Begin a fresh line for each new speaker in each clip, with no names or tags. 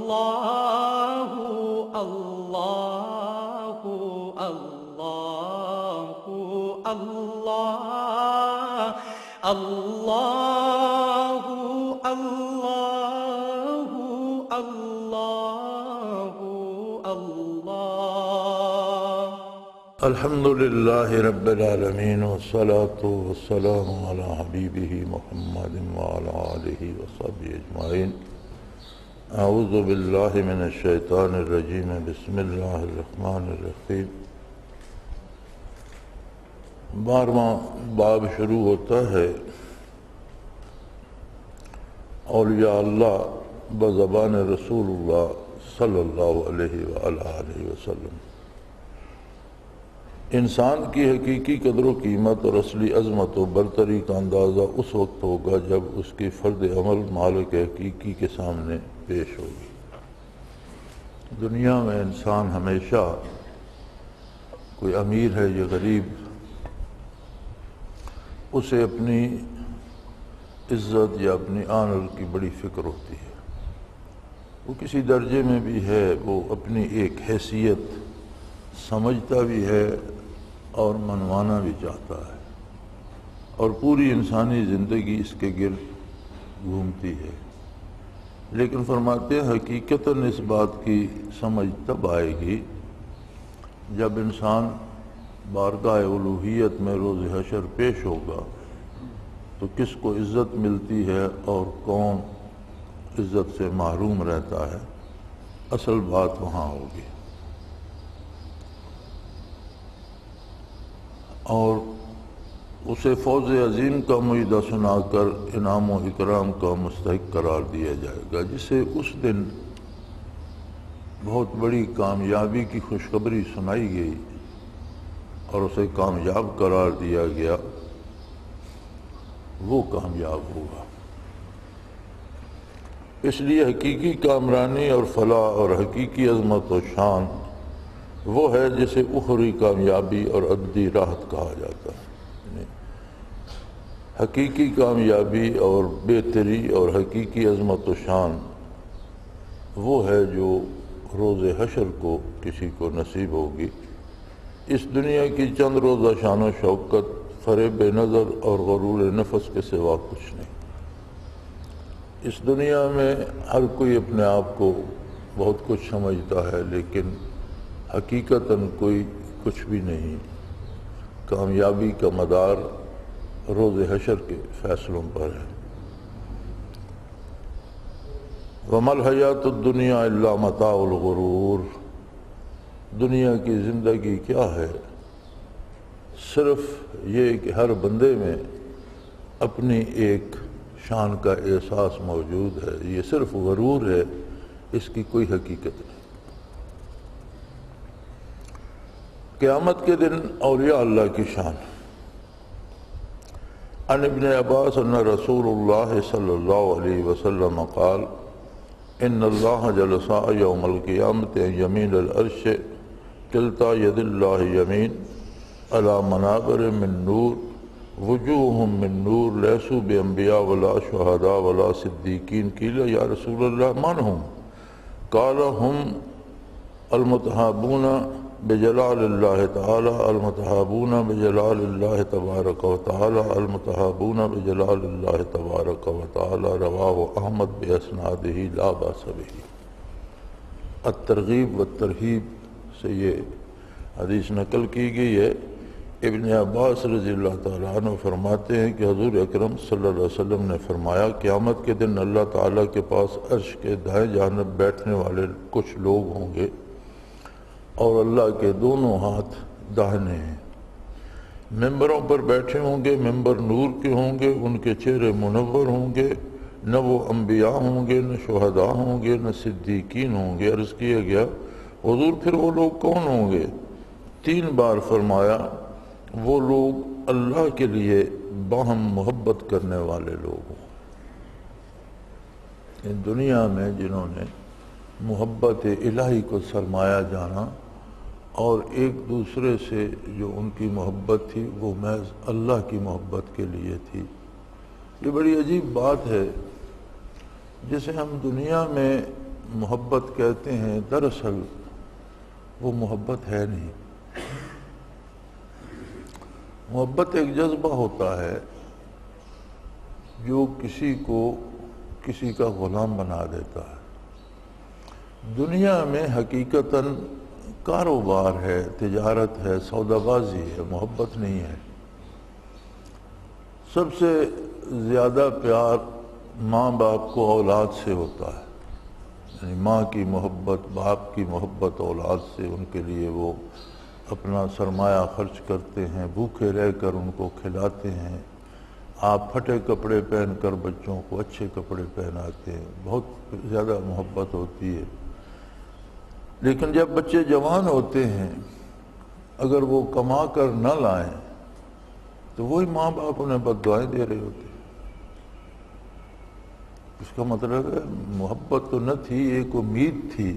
اللہ اللہ اللہ اللہ اللہ اللہ اللہ اللہ
الحمد للہ رب العالمین والصلاة والسلام علی حبیبہ محمد وعلی آلہ وصحبہ اجمعین اعوذ باللہ من الشیطان الرجیم بسم اللہ الرحمن الرحیم 12واں باب شروع ہوتا ہے اولیاء اللہ بزبان رسول اللہ صلی اللہ علیہ وآلہ وسلم۔ انسان کی حقیقی قدر و قیمت اور اصلی عظمت و برتری کا اندازہ اس وقت ہوگا جب اس کی فرد عمل مالک حقیقی کے سامنے پیش ہوگی۔ دنیا میں انسان ہمیشہ کوئی امیر ہے یا غریب، اسے اپنی عزت یا اپنی آنر کی بڑی فکر ہوتی ہے۔ وہ کسی درجے میں بھی ہے، وہ اپنی ایک حیثیت سمجھتا بھی ہے اور منوانا بھی چاہتا ہے، اور پوری انسانی زندگی اس کے گرد گھومتی ہے۔ لیکن فرماتے ہیں حقیقتاً اس بات کی سمجھ تب آئے گی جب انسان بارگاہ الوہیت میں روز حشر پیش ہوگا تو کس کو عزت ملتی ہے اور کون عزت سے محروم رہتا ہے، اصل بات وہاں ہوگی۔ اور اسے فوز عظیم کا معاہدہ سنا کر انعام و اکرام کا مستحق قرار دیا جائے گا، جسے اس دن بہت بڑی کامیابی کی خوشخبری سنائی گئی اور اسے کامیاب قرار دیا گیا، وہ کامیاب ہوگا۔ اس لیے حقیقی کامرانی اور فلاح اور حقیقی عظمت و شان وہ ہے جسے اخروی کامیابی اور ابدی راحت کہا جاتا ہے۔ حقیقی کامیابی اور بہتری اور حقیقی عظمت و شان وہ ہے جو روز حشر کو کسی کو نصیب ہوگی۔ اس دنیا کی چند روزہ شان و شوکت فریب نظر اور غرور نفس کے سوا کچھ نہیں۔ اس دنیا میں ہر کوئی اپنے آپ کو بہت کچھ سمجھتا ہے، لیکن حقیقتاً کوئی کچھ بھی نہیں۔ کامیابی کا مدار روز حشر کے فیصلوں پر ہے۔ وَمَا الْحَيَاةُ الدُّنْيَا إِلَّا مَتَاعُ الْغُرُورِ، دنیا کی زندگی کیا ہے؟ صرف یہ کہ ہر بندے میں اپنی ایک شان کا احساس موجود ہے، یہ صرف غرور ہے، اس کی کوئی حقیقت نہیں۔ قیامت کے دن اولیاء اللہ کی شان۔ عن ابن عباس ان رسول اللہ صلی اللہ علیہ وسلم قال ان اللہ جلس یوم القیامت یمین العرش کلتا ید اللہ یمین علی منابر من نور وجوہہم من نور لیسوا بانبیاء ولا شہداء ولا صدیقین قیل یا رسول اللہ من ہم قال ہم المتحابون بجلال اللہ تعالی المتحابون بجلال اللہ تبارک و تعالی المتحابون بجلال اللہ تبارک و تعالی رواہ احمد باسنادہ لا باس بہ۔ الترغیب والترہیب سے یہ حدیث نقل کی گئی ہے۔ ابن عباس رضی اللہ تعالیٰ عنہ فرماتے ہیں کہ حضور اکرم صلی اللہ علیہ وسلم نے فرمایا قیامت کے دن اللہ تعالیٰ کے پاس عرش کے دائیں جانب بیٹھنے والے کچھ لوگ ہوں گے اور اللہ کے دونوں ہاتھ داہنے ہیں۔ ممبروں پر بیٹھے ہوں گے، ممبر نور کے ہوں گے، ان کے چہرے منور ہوں گے، نہ وہ انبیاء ہوں گے، نہ شہداء ہوں گے، نہ صدیقین ہوں گے۔ عرض کیا گیا حضور پھر وہ لوگ کون ہوں گے؟ 3 بار فرمایا وہ لوگ اللہ کے لیے باہم محبت کرنے والے لوگ ہوں۔ ان دنیا میں جنہوں نے محبت الہی کو سرمایہ جانا اور ایک دوسرے سے جو ان کی محبت تھی وہ محض اللہ کی محبت کے لیے تھی۔ یہ بڑی عجیب بات ہے، جسے ہم دنیا میں محبت کہتے ہیں دراصل وہ محبت ہے نہیں۔ محبت ایک جذبہ ہوتا ہے جو کسی کو کسی کا غلام بنا دیتا ہے۔ دنیا میں حقیقتاً کاروبار ہے، تجارت ہے، سودا بازی ہے، محبت نہیں ہے۔ سب سے زیادہ پیار ماں باپ کو اولاد سے ہوتا ہے، یعنی ماں کی محبت، باپ کی محبت اولاد سے، ان کے لیے وہ اپنا سرمایہ خرچ کرتے ہیں، بھوکے رہ کر ان کو کھلاتے ہیں۔ آپ پھٹے کپڑے پہن کر بچوں کو اچھے کپڑے پہناتے ہیں، بہت زیادہ محبت ہوتی ہے۔ لیکن جب بچے جوان ہوتے ہیں، اگر وہ کما کر نہ لائیں تو وہی ماں باپ انہیں بد دعائیں دے رہے ہوتے ہیں۔ اس کا مطلب ہے محبت تو نہ تھی، ایک امید تھی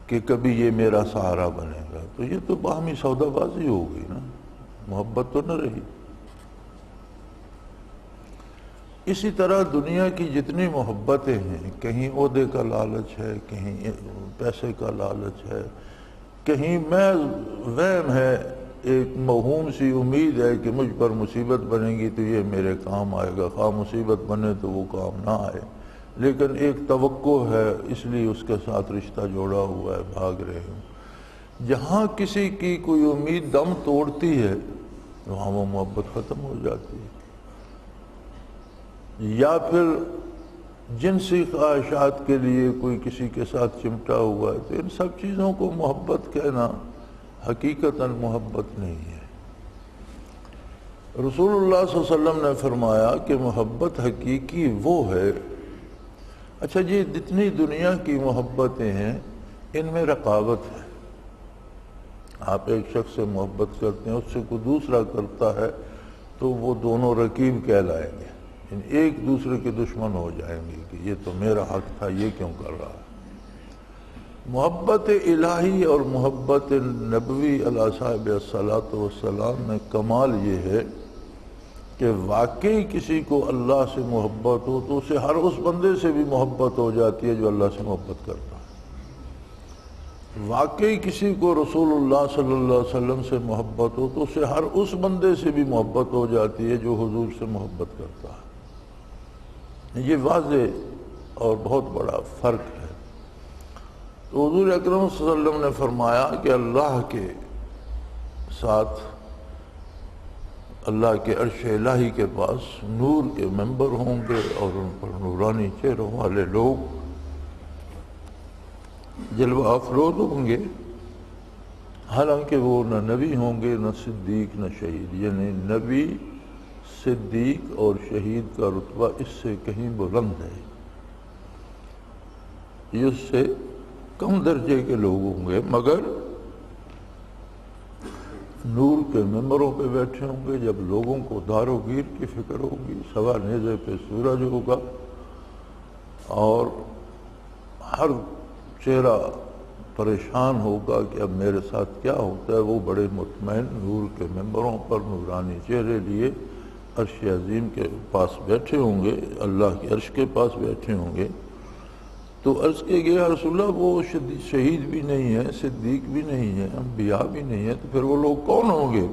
کہ کبھی یہ میرا سہارا بنے گا، تو یہ تو باہمی سودا بازی ہو گئی نا، محبت تو نہ رہی۔ اسی طرح دنیا کی جتنی محبتیں ہیں، کہیں عہدے کا لالچ ہے، کہیں پیسے کا لالچ ہے، کہیں محض وہم ہے، ایک موہوم سی امید ہے کہ مجھ پر مصیبت بنے گی تو یہ میرے کام آئے گا، خواہ مصیبت بنے تو وہ کام نہ آئے، لیکن ایک توقع ہے اس لیے اس کے ساتھ رشتہ جوڑا ہوا ہے، بھاگ رہے ہوں۔ جہاں کسی کی کوئی امید دم توڑتی ہے وہاں وہ محبت ختم ہو جاتی ہے۔ یا پھر جنسی خواہشات کے لیے کوئی کسی کے ساتھ چمٹا ہوا ہے، تو ان سب چیزوں کو محبت کہنا حقیقتاً محبت نہیں ہے۔ رسول اللہ صلی اللہ علیہ وسلم نے فرمایا کہ محبت حقیقی وہ ہے۔ اچھا جی، جتنی دنیا کی محبتیں ہیں ان میں رقابت ہے۔ آپ ایک شخص سے محبت کرتے ہیں، اس سے کوئی دوسرا کرتا ہے تو وہ دونوں رقیب کہلائیں گے، ایک دوسرے کے دشمن ہو جائیں گے کہ یہ تو میرا حق تھا، یہ کیوں کر رہا ہے۔ محبت الہی اور محبت نبوی علیہ صاحب الصلاۃ والسلام میں کمال یہ ہے کہ واقعی کسی کو اللہ سے محبت ہو تو اسے ہر اس بندے سے بھی محبت ہو جاتی ہے جو اللہ سے محبت کرتا ہے۔ واقعی کسی کو رسول اللہ صلی اللہ علیہ وسلم سے محبت ہو تو اسے ہر اس بندے سے بھی محبت ہو جاتی ہے جو حضور سے محبت کرتا ہے۔ یہ واضح اور بہت بڑا فرق ہے۔ تو حضور اکرم صلی اللہ علیہ وسلم نے فرمایا کہ اللہ کے ساتھ، اللہ کے عرش الہی کے پاس نور کے ممبر ہوں گے اور ان پر نورانی چہروں والے لوگ جلوہ افروز ہوں گے، حالانکہ وہ نہ نبی ہوں گے، نہ صدیق، نہ شہید، یعنی نبی، صدیق اور شہید کا رتبہ اس سے کہیں بلند ہے، یہ اس سے کم درجے کے لوگ ہوں گے، مگر نور کے ممبروں پہ بیٹھے ہوں گے۔ جب لوگوں کو دار و گیر کی فکر ہوگی، سوا نیزے پہ سورج ہوگا اور ہر چہرہ پریشان ہوگا کہ اب میرے ساتھ کیا ہوتا ہے، وہ بڑے مطمئن نور کے ممبروں پر نورانی چہرے لیے عرش عظیم کے پاس بیٹھے ہوں گے، اللہ کے عرش کے پاس بیٹھے ہوں گے۔ تو عرض کیا گیا رسول اللہ وہ شہید بھی نہیں ہے، صدیق بھی نہیں ہے، انبیاء بھی نہیں ہے، تو پھر وہ لوگ کون ہوں گے؟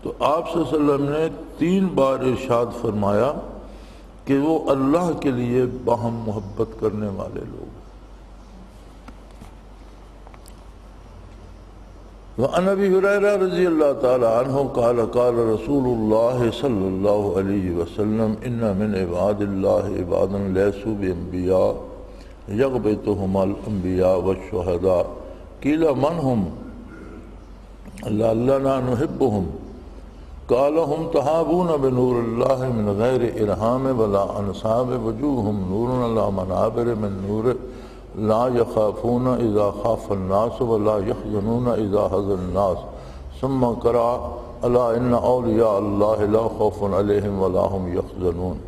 تو آپ صلی اللہ علیہ وسلم نے 3 بار ارشاد فرمایا کہ وہ اللہ کے لیے باہم محبت کرنے والے لوگ۔ وعن ابی ہریرہ رضی اللہ تعالی عنہ قال قال رسول اللہ صلی اللہ علیہ وسلم ان من عباد اللہ عبادا لیسوا بانبیاء یغبطہم الانبیاء والشہداء قیل من ہم لعلنا نحبہم قال ہم تحابون بنور اللہ من غیر ارہام ولا انصاب وجوہہم نور علی منابر من نور لا يخافون اذا خاف الناس ولا يحزنون اذا حزن الناس ثم قرأ الا ان اولیاء اللہ لا خوف علیہم ولا هم يحزنون۔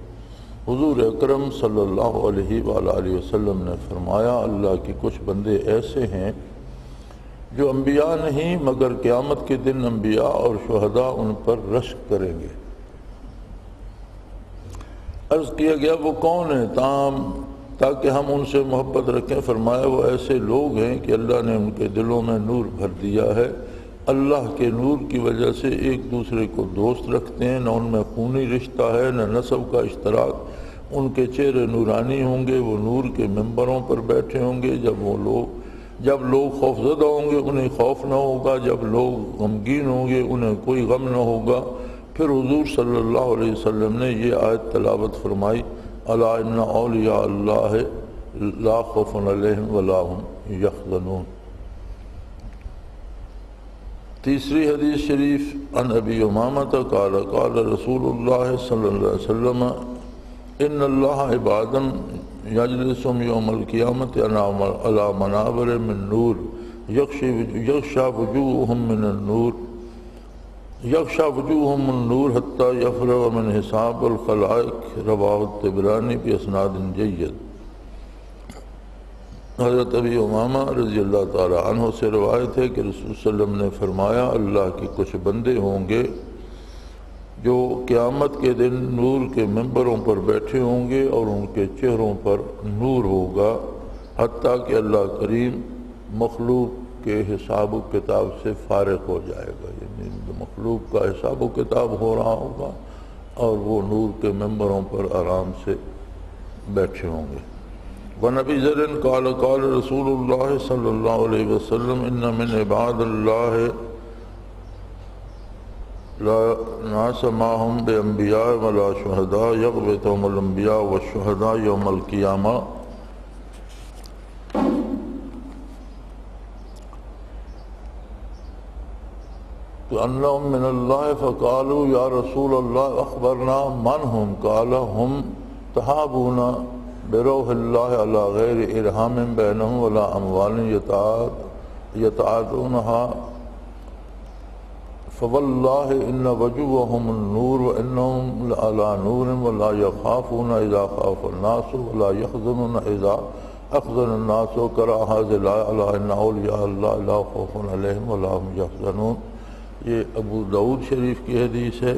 حضور اکرم صلی اللہ علیہ وآلہ وسلم نے فرمایا اللہ کے کچھ بندے ایسے ہیں جو انبیاء نہیں مگر قیامت کے دن انبیاء اور شہداء ان پر رشک کریں گے۔ عرض کیا گیا وہ کون ہیں؟ تام تاکہ ہم ان سے محبت رکھیں۔ فرمایا وہ ایسے لوگ ہیں کہ اللہ نے ان کے دلوں میں نور بھر دیا ہے، اللہ کے نور کی وجہ سے ایک دوسرے کو دوست رکھتے ہیں، نہ ان میں خونی رشتہ ہے نہ نسب کا اشتراک۔ ان کے چہرے نورانی ہوں گے، وہ نور کے ممبروں پر بیٹھے ہوں گے۔ جب لوگ خوفزدہ ہوں گے انہیں خوف نہ ہوگا، جب لوگ غمگین ہوں گے انہیں کوئی غم نہ ہوگا۔ پھر حضور صلی اللہ علیہ وسلم نے یہ آیت تلاوت فرمائی، الا ان اولیاء اللہ لا خوف علیہم ولا هم یحزنون۔ تیسری حدیث شریف عن ابی امامۃ قال قال رسول اللہ صلی اللہ علیہ وسلم ان اللہ عبادا یجلسهم یوم القیامت علی منابر من نور یغشی وجوہهم من النور حتی یفرغ من حساب الخلائق، رواہ الطبرانی باسناد جید۔ حضرت ابی امامہ رضی اللہ تعالی عنہ سے روایت ہے کہ رسول صلی اللہ علیہ وسلم نے فرمایا، اللہ کے کچھ بندے ہوں گے جو قیامت کے دن نور کے ممبروں پر بیٹھے ہوں گے اور ان کے چہروں پر نور ہوگا، حتیٰ کہ اللہ کریم مخلوق کے حساب و کتاب سے فارغ ہو جائے گا، یعنی مخلوق کا حساب و کتاب ہو رہا ہوگا اور وہ نور کے ممبروں پر آرام سے بیٹھے ہوں گے۔ وعن ابی ذر قال قال رسول اللہ صلی اللہ علیہ وسلم ان من عباد اللہ لا ناس معهم بانبیاء ولا شہداء یغبطهم الانبیاء والشہداء یوم القیامہ۔ انہم من اللہ فقالوا یا رسول اللہ اخبرنا من هم قال هم تحابون بروح اللہ علی غیر ارحام بینہم ولا اموال یتعاطونها فواللہ ان وجوہهم النور وانہم علی نور ولا یخافون اذا خاف الناس ولا یحزنون اذا احزن الناس کرا حاضر علی ان اولیاء اللہ لا خوف علیہم ولا هم یحزنون۔ یہ ابو داؤد شریف کی حدیث ہے،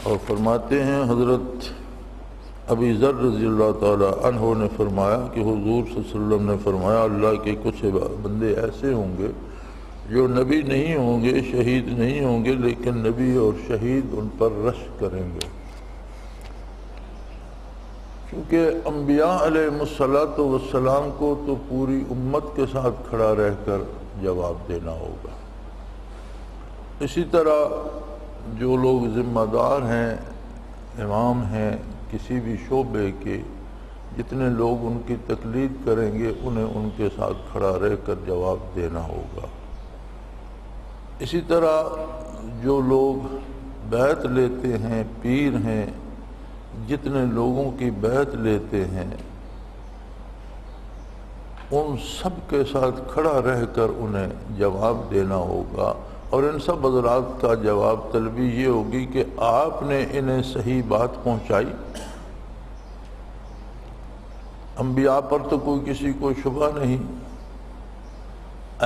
اور فرماتے ہیں حضرت ابی ذر رضی اللہ تعالی عنہ نے فرمایا کہ حضور صلی اللہ علیہ وسلم نے فرمایا، اللہ کے کچھ بندے ایسے ہوں گے جو نبی نہیں ہوں گے، شہید نہیں ہوں گے، لیکن نبی اور شہید ان پر رشک کریں گے، کیونکہ انبیاء علیہ السلام کو تو پوری امت کے ساتھ کھڑا رہ کر جواب دینا ہوگا۔ اسی طرح جو لوگ ذمہ دار ہیں، امام ہیں کسی بھی شعبے کے، جتنے لوگ ان کی تقلید کریں گے انہیں ان کے ساتھ کھڑا رہ کر جواب دینا ہوگا۔ اسی طرح جو لوگ بیعت لیتے ہیں، پیر ہیں، جتنے لوگوں کی بیعت لیتے ہیں ان سب کے ساتھ کھڑا رہ کر انہیں جواب دینا ہوگا، اور ان سب حضرات کا جواب طلبی یہ ہوگی کہ آپ نے انہیں صحیح بات پہنچائی۔ انبیاء پر تو کوئی کسی کو شبہ نہیں،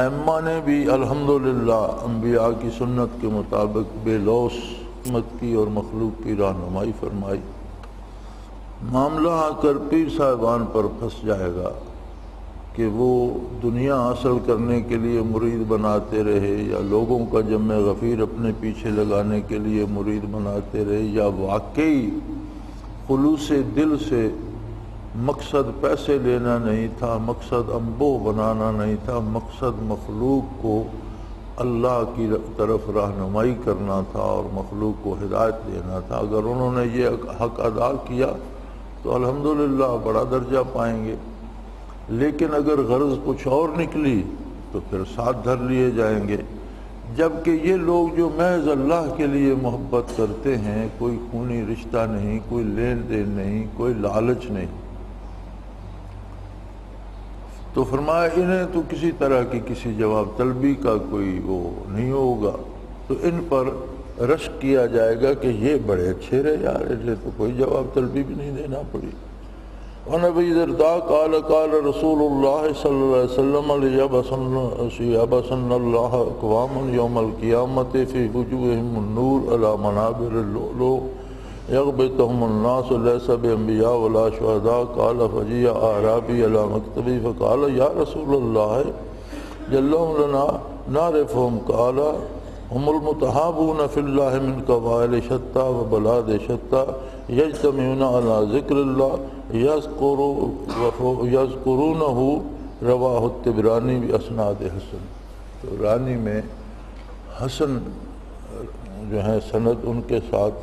ائمہ نے بھی الحمدللہ انبیاء کی سنت کے مطابق بے لوث حکمت کی اور مخلوق کی رہنمائی فرمائی۔ معاملہ آ کر پیر صاحبان پر پھنس جائے گا کہ وہ دنیا حاصل کرنے کے لیے مرید بناتے رہے، یا لوگوں کا جمع غفیر اپنے پیچھے لگانے کے لیے مرید بناتے رہے، یا واقعی خلوص دل سے مقصد پیسے لینا نہیں تھا، مقصد انبو بنانا نہیں تھا، مقصد مخلوق کو اللہ کی طرف رہنمائی کرنا تھا اور مخلوق کو ہدایت دینا تھا۔ اگر انہوں نے یہ حق ادا کیا تو الحمدللہ بڑا درجہ پائیں گے، لیکن اگر غرض کچھ اور نکلی تو پھر ساتھ دھر لیے جائیں گے۔ جبکہ یہ لوگ جو محض اللہ کے لیے محبت کرتے ہیں، کوئی خونی رشتہ نہیں، کوئی لین دین نہیں، کوئی لالچ نہیں، تو فرمایا انہیں تو کسی طرح کی کسی جواب طلبی کا کوئی وہ نہیں ہوگا، تو ان پر رشک کیا جائے گا کہ یہ بڑے اچھے رہے یار، انہیں تو کوئی جواب طلبی بھی نہیں دینا پڑی۔ وعن ابی الدرداء قال قال رسول اللہ صلی اللہ علیہ وسلم لیبسن اللہ اقوام یوم القیامت فی وجوہہم النور علی منابر اللؤلؤ يغبطهم الناس ليس بأنبياء ولا شهداء قال فجيء أعرابي إلى مكتبي فقال يا رسول الله جلهم لنا نعرفهم قال هم المتحابون في الله من قبائل شتى وبلاد شتى يجتمعون على ذكر الله يذكرونه رواہ الطبرانی باسناد حسن. طبرانی میں حسن جو ہیں سند ان کے ساتھ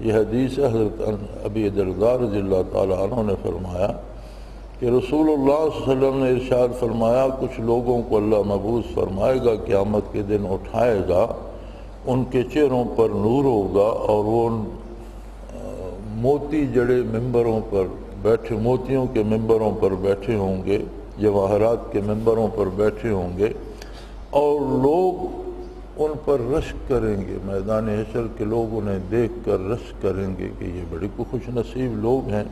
یہ حدیث ہے. حضرت ابی درداء رضی اللہ تعالیٰ عنہ نے فرمایا کہ رسول اللہ صلی اللہ علیہ وسلم نے ارشاد فرمایا کچھ لوگوں کو اللہ مبعوث فرمائے گا، قیامت کے دن اٹھائے گا، ان کے چہروں پر نور ہوگا اور وہ موتی جڑے ممبروں پر بیٹھے، موتیوں کے ممبروں پر بیٹھے ہوں گے، جواہرات کے ممبروں پر بیٹھے ہوں گے اور لوگ ان پر رشک کریں گے. میدان حشر کے لوگ انہیں دیکھ کر رشک کریں گے کہ یہ بڑے خوش نصیب لوگ ہیں،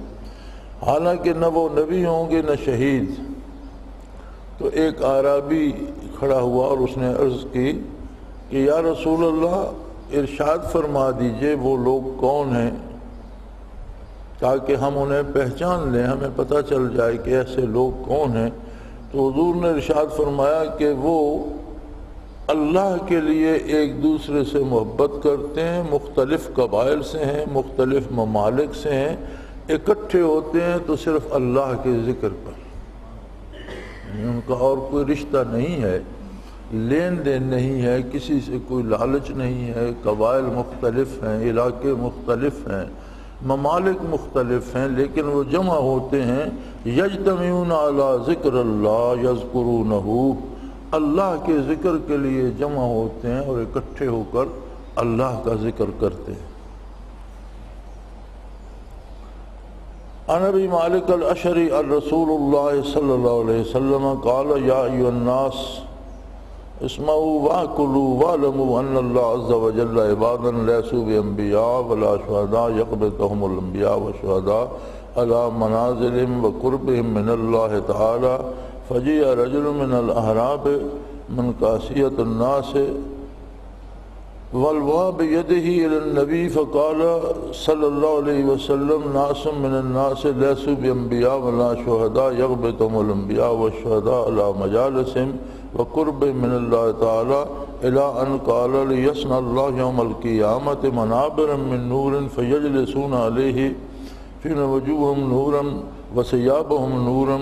حالانکہ نہ وہ نبی ہوں گے نہ شہید. تو ایک اعرابی کھڑا ہوا اور اس نے عرض کی کہ یا رسول اللہ ارشاد فرما دیجئے وہ لوگ کون ہیں تاکہ ہم انہیں پہچان لیں، ہمیں پتہ چل جائے کہ ایسے لوگ کون ہیں. تو حضور نے ارشاد فرمایا کہ وہ اللہ کے لیے ایک دوسرے سے محبت کرتے ہیں، مختلف قبائل سے ہیں، مختلف ممالک سے ہیں، اکٹھے ہوتے ہیں تو صرف اللہ کے ذکر پر. ان کا اور کوئی رشتہ نہیں ہے، لین دین نہیں ہے، کسی سے کوئی لالچ نہیں ہے. قبائل مختلف ہیں، علاقے مختلف ہیں، ممالک مختلف ہیں، لیکن وہ جمع ہوتے ہیں. یجتمعون علی ذکر اللہ یذکرونہ، اللہ کے ذکر کے لیے جمع ہوتے ہیں اور اکٹھے ہو کر اللہ کا ذکر کرتے ہیں. عن ابی مالک الاشعری عن رسول اللہ صلی اللہ علیہ وسلم قال یا ایھا الناس اسمعوا واکلوا واعلموا ان اللہ عز وجل عبادا لیسوا بانبیاء ولا شہداء یقبضهم الانبیاء والشہداء على منازلهم وقربهم من اللہ تعالی. فجیء رجل من الاحراب من قاسیۃ الناس والواء بيده إلى النبي فقال صلى الله عليه وسلم ناس من الناس ليسوا بأنبياء ولا شهداء يغبطهم الأنبياء والشهداء على مجالسهم وقرب من الله تعالى إلى أن قال ليصنع الله يوم القيامة منابر من نور فيجلسون عليه فين وجوههم نورا وثيابهم نورا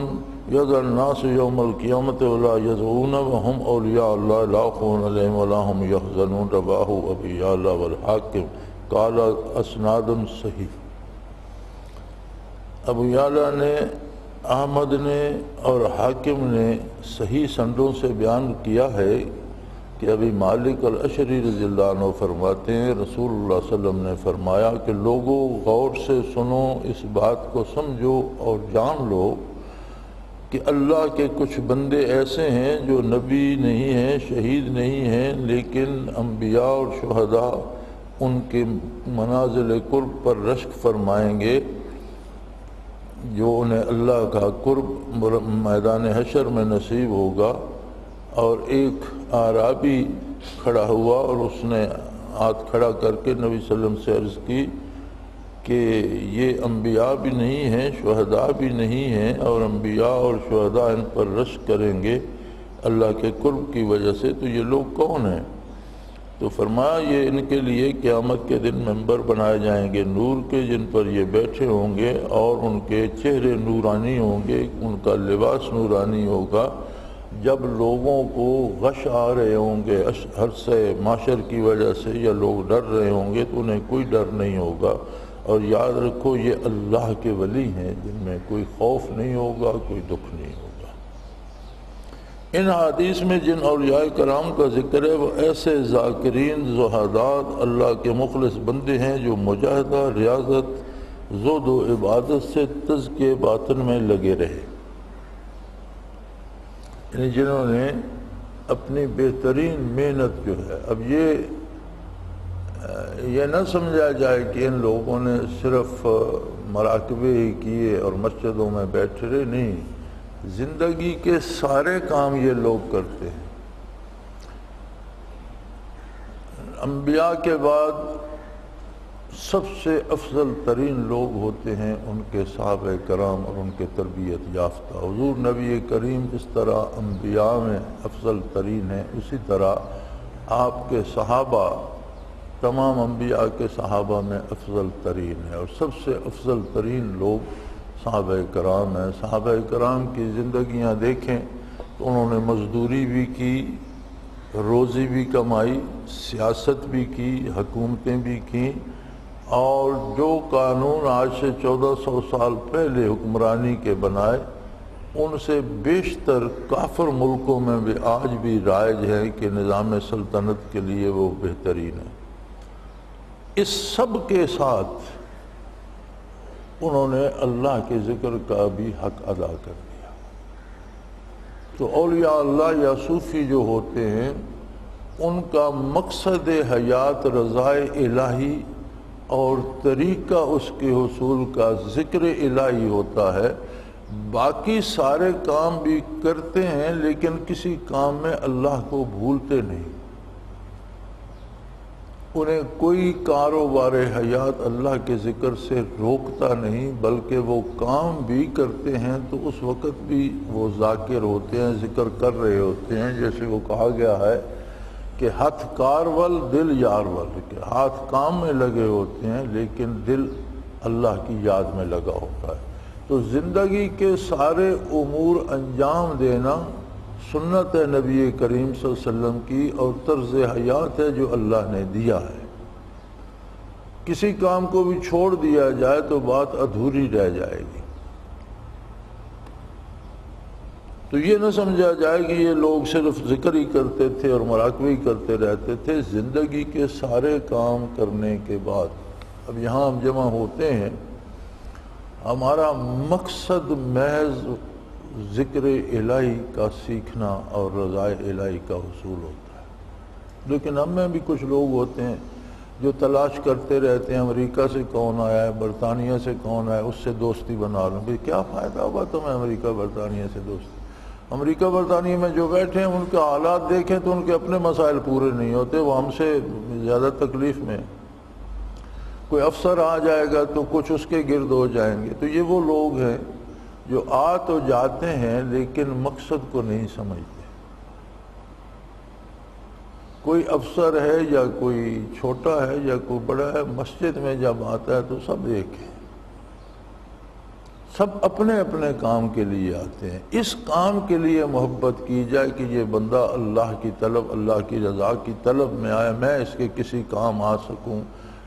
يدعى الناس يوم القيامة ولا يزعون وهم أولياء الله لا خوف عليهم ولا هم يحزنون. رواه أبو يعلى والحاكم قال اسناد صحیح. ابو یعلا نے، احمد نے اور حاکم نے صحیح سندوں سے بیان کیا ہے کہ ابی مالک الاشعری رضی اللہ عنہ فرماتے ہیں رسول اللہ صلی اللہ علیہ وسلم نے فرمایا کہ لوگوں غور سے سنو، اس بات کو سمجھو اور جان لو کہ اللہ کے کچھ بندے ایسے ہیں جو نبی نہیں ہیں، شہید نہیں ہیں، لیکن انبیاء اور شہداء ان کے منازل قرب پر رشک فرمائیں گے، جو انہیں اللہ کا قرب میدان حشر میں نصیب ہوگا. اور ایک اعرابی کھڑا ہوا اور اس نے ہاتھ کھڑا کر کے نبی صلی اللہ علیہ وسلم سے عرض کی کہ یہ انبیاء بھی نہیں ہیں، شہداء بھی نہیں ہیں، اور انبیاء اور شہداء ان پر رشک کریں گے اللہ کے قرب کی وجہ سے، تو یہ لوگ کون ہیں؟ تو فرمایا یہ ان کے لیے قیامت کے دن ممبر بنائے جائیں گے نور کے، جن پر یہ بیٹھے ہوں گے اور ان کے چہرے نورانی ہوں گے، ان کا لباس نورانی ہوگا. جب لوگوں کو غش آ رہے ہوں گے ہر سے معاشر کی وجہ سے، یا لوگ ڈر رہے ہوں گے، تو انہیں کوئی ڈر نہیں ہوگا. اور یاد رکھو یہ اللہ کے ولی ہیں جن میں کوئی خوف نہیں ہوگا، کوئی دکھ نہیں ہوگا. ان حدیث میں جن اولیاء کرام کا ذکر ہے وہ ایسے ذاکرین، زہادات، اللہ کے مخلص بندے ہیں جو مجاہدہ، ریاضت، زہد و عبادت سے تزکیہ باطن میں لگے رہے، یعنی جنہوں نے اپنی بہترین محنت جو ہے. اب یہ نہ سمجھا جائے کہ ان لوگوں نے صرف مراقبے ہی کیے اور مسجدوں میں بیٹھے رہے، نہیں، زندگی کے سارے کام یہ لوگ کرتے ہیں. انبیاء کے بعد سب سے افضل ترین لوگ ہوتے ہیں ان کے صحابہ کرام اور ان کے تربیت یافتہ۔ حضور نبی کریم جس طرح انبیاء میں افضل ترین ہیں، اسی طرح آپ کے صحابہ تمام انبیاء کے صحابہ میں افضل ترین ہیں، اور سب سے افضل ترین لوگ صحابہ کرام ہیں۔ صحابہ کرام کی زندگیاں دیکھیں تو انہوں نے مزدوری بھی کی، روزی بھی کمائی، سیاست بھی کی، حکومتیں بھی کیں، اور جو قانون آج سے 1400 سال پہلے حکمرانی کے بنائے ان سے بیشتر کافر ملکوں میں بھی آج بھی رائج ہے کہ نظام سلطنت کے لیے وہ بہترین ہے۔ اس سب کے ساتھ انہوں نے اللہ کے ذکر کا بھی حق ادا کر دیا۔ تو اولیاء اللہ یا صوفی جو ہوتے ہیں ان کا مقصد حیات رضائے الہی اور طریقہ اس کے حصول کا ذکر الہی ہوتا ہے۔ باقی سارے کام بھی کرتے ہیں لیکن کسی کام میں اللہ کو بھولتے نہیں۔ انہیں کوئی کاروبار حیات اللہ کے ذکر سے روکتا نہیں، بلکہ وہ کام بھی کرتے ہیں تو اس وقت بھی وہ ذاکر ہوتے ہیں، ذکر کر رہے ہوتے ہیں۔ جیسے وہ کہا گیا ہے کہ ہاتھ کار ول دل یار ول، کہ ہاتھ کام میں لگے ہوتے ہیں لیکن دل اللہ کی یاد میں لگا ہوتا ہے۔ تو زندگی کے سارے امور انجام دینا سنت ہے نبی کریم صلی اللہ علیہ وسلم کی، اور طرز حیات ہے جو اللہ نے دیا ہے۔ کسی کام کو بھی چھوڑ دیا جائے تو بات ادھوری رہ جائے گی۔ تو یہ نہ سمجھا جائے کہ یہ لوگ صرف ذکر ہی کرتے تھے اور مراقبہ ہی کرتے رہتے تھے۔ زندگی کے سارے کام کرنے کے بعد اب یہاں ہم جمع ہوتے ہیں، ہمارا مقصد محض ذکر الہی کا سیکھنا اور رضائے الہی کا حصول ہوتا ہے۔ لیکن ہم میں بھی کچھ لوگ ہوتے ہیں جو تلاش کرتے رہتے ہیں، امریکہ سے کون آیا ہے، برطانیہ سے کون آیا ہے، اس سے دوستی بنا لوں۔ بھئی کیا فائدہ ہوگا تمہیں امریکہ برطانیہ سے دوستی؟ امریکہ برطانیہ میں جو بیٹھے ہیں ان کے حالات دیکھیں تو ان کے اپنے مسائل پورے نہیں ہوتے، وہ ہم سے زیادہ تکلیف میں۔ کوئی افسر آ جائے گا تو کچھ اس کے گرد ہو جائیں گے۔ تو یہ وہ لوگ ہیں جو آ تو جاتے ہیں لیکن مقصد کو نہیں سمجھتے۔ کوئی افسر ہے یا کوئی چھوٹا ہے یا کوئی بڑا ہے، مسجد میں جب آتا ہے تو سب ایک ہے، سب اپنے اپنے کام کے لیے آتے ہیں۔ اس کام کے لیے محبت کی جائے کہ یہ بندہ اللہ کی طلب، اللہ کی رضا کی طلب میں آیا، میں اس کے کسی کام آ سکوں،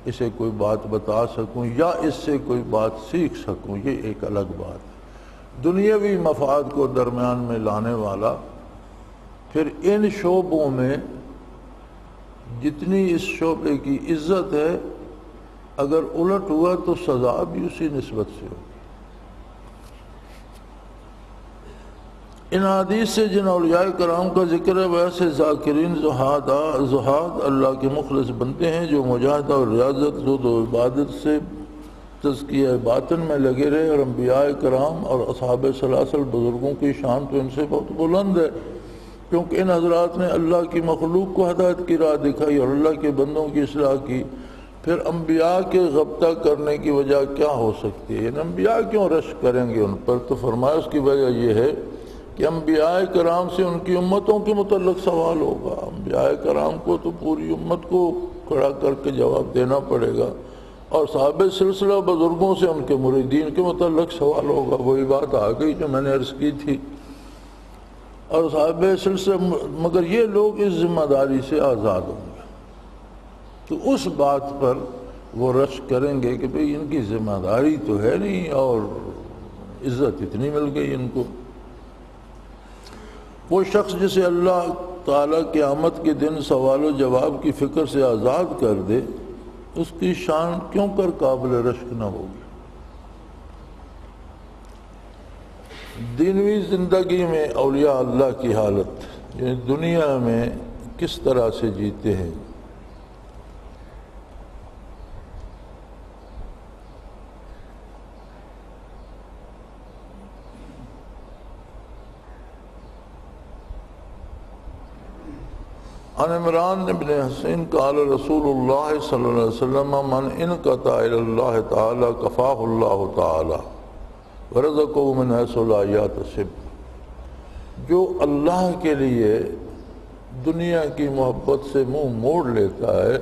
اسے کوئی بات بتا سکوں یا اس سے کوئی بات سیکھ سکوں، یہ ایک الگ بات ہے۔ دنیاوی مفاد کو درمیان میں لانے والا پھر ان شعبوں میں جتنی اس شعبے کی عزت ہے، اگر الٹ ہوا تو سزا بھی اسی نسبت سے ہوگی۔ ان حدیث سے جن اولیاء کرام کا ذکر ہے ویسے ذاکرین زہاد اللہ کے مخلص بنتے ہیں جو مجاہدہ اور ریاضت، زہد و عبادت سے تزکیہ باطن میں لگے رہے، اور انبیاء کرام اور اصحاب سلاسل بزرگوں کی شان تو ان سے بہت بلند ہے، کیونکہ ان حضرات نے اللہ کی مخلوق کو ہدایت کی راہ دکھائی اور اللہ کے بندوں کی اصلاح کی۔ پھر انبیاء کے غبطہ کرنے کی وجہ کیا ہو سکتی ہے؟ انبیاء کیوں رشک کریں گے ان پر؟ تو فرمایا اس کی وجہ یہ ہے کہ انبیاء کرام سے ان کی امتوں کے متعلق سوال ہوگا۔ انبیاء کرام کو تو پوری امت کو کھڑا کر کے جواب دینا پڑے گا، اور صحابہ سلسلہ بزرگوں سے ان کے مریدین کے متعلق سوال ہوگا۔ وہی بات آ گئی جو میں نے عرض کی تھی۔ اور صحابہ سلسلہ، مگر یہ لوگ اس ذمہ داری سے آزاد ہوں گے، تو اس بات پر وہ رشک کریں گے کہ بھئی ان کی ذمہ داری تو ہے نہیں اور عزت اتنی مل گئی ان کو۔ وہ شخص جسے اللہ تعالیٰ قیامت کے دن سوال و جواب کی فکر سے آزاد کر دے، اس کی شان کیوں کر قابل رشک نہ ہوگی؟ دینوی زندگی میں اولیاء اللہ کی حالت، یعنی دنیا میں کس طرح سے جیتے ہیں۔ عن عمران بن حسین قال رسول اللہ صلی اللہ علیہ وسلم من انقطع الی اللہ تعالی کفاہ اللہ تعالی ورزقہ من حیث لا یحتسب، جو اللہ کے لیے دنیا کی محبت سے منہ موڑ لیتا ہے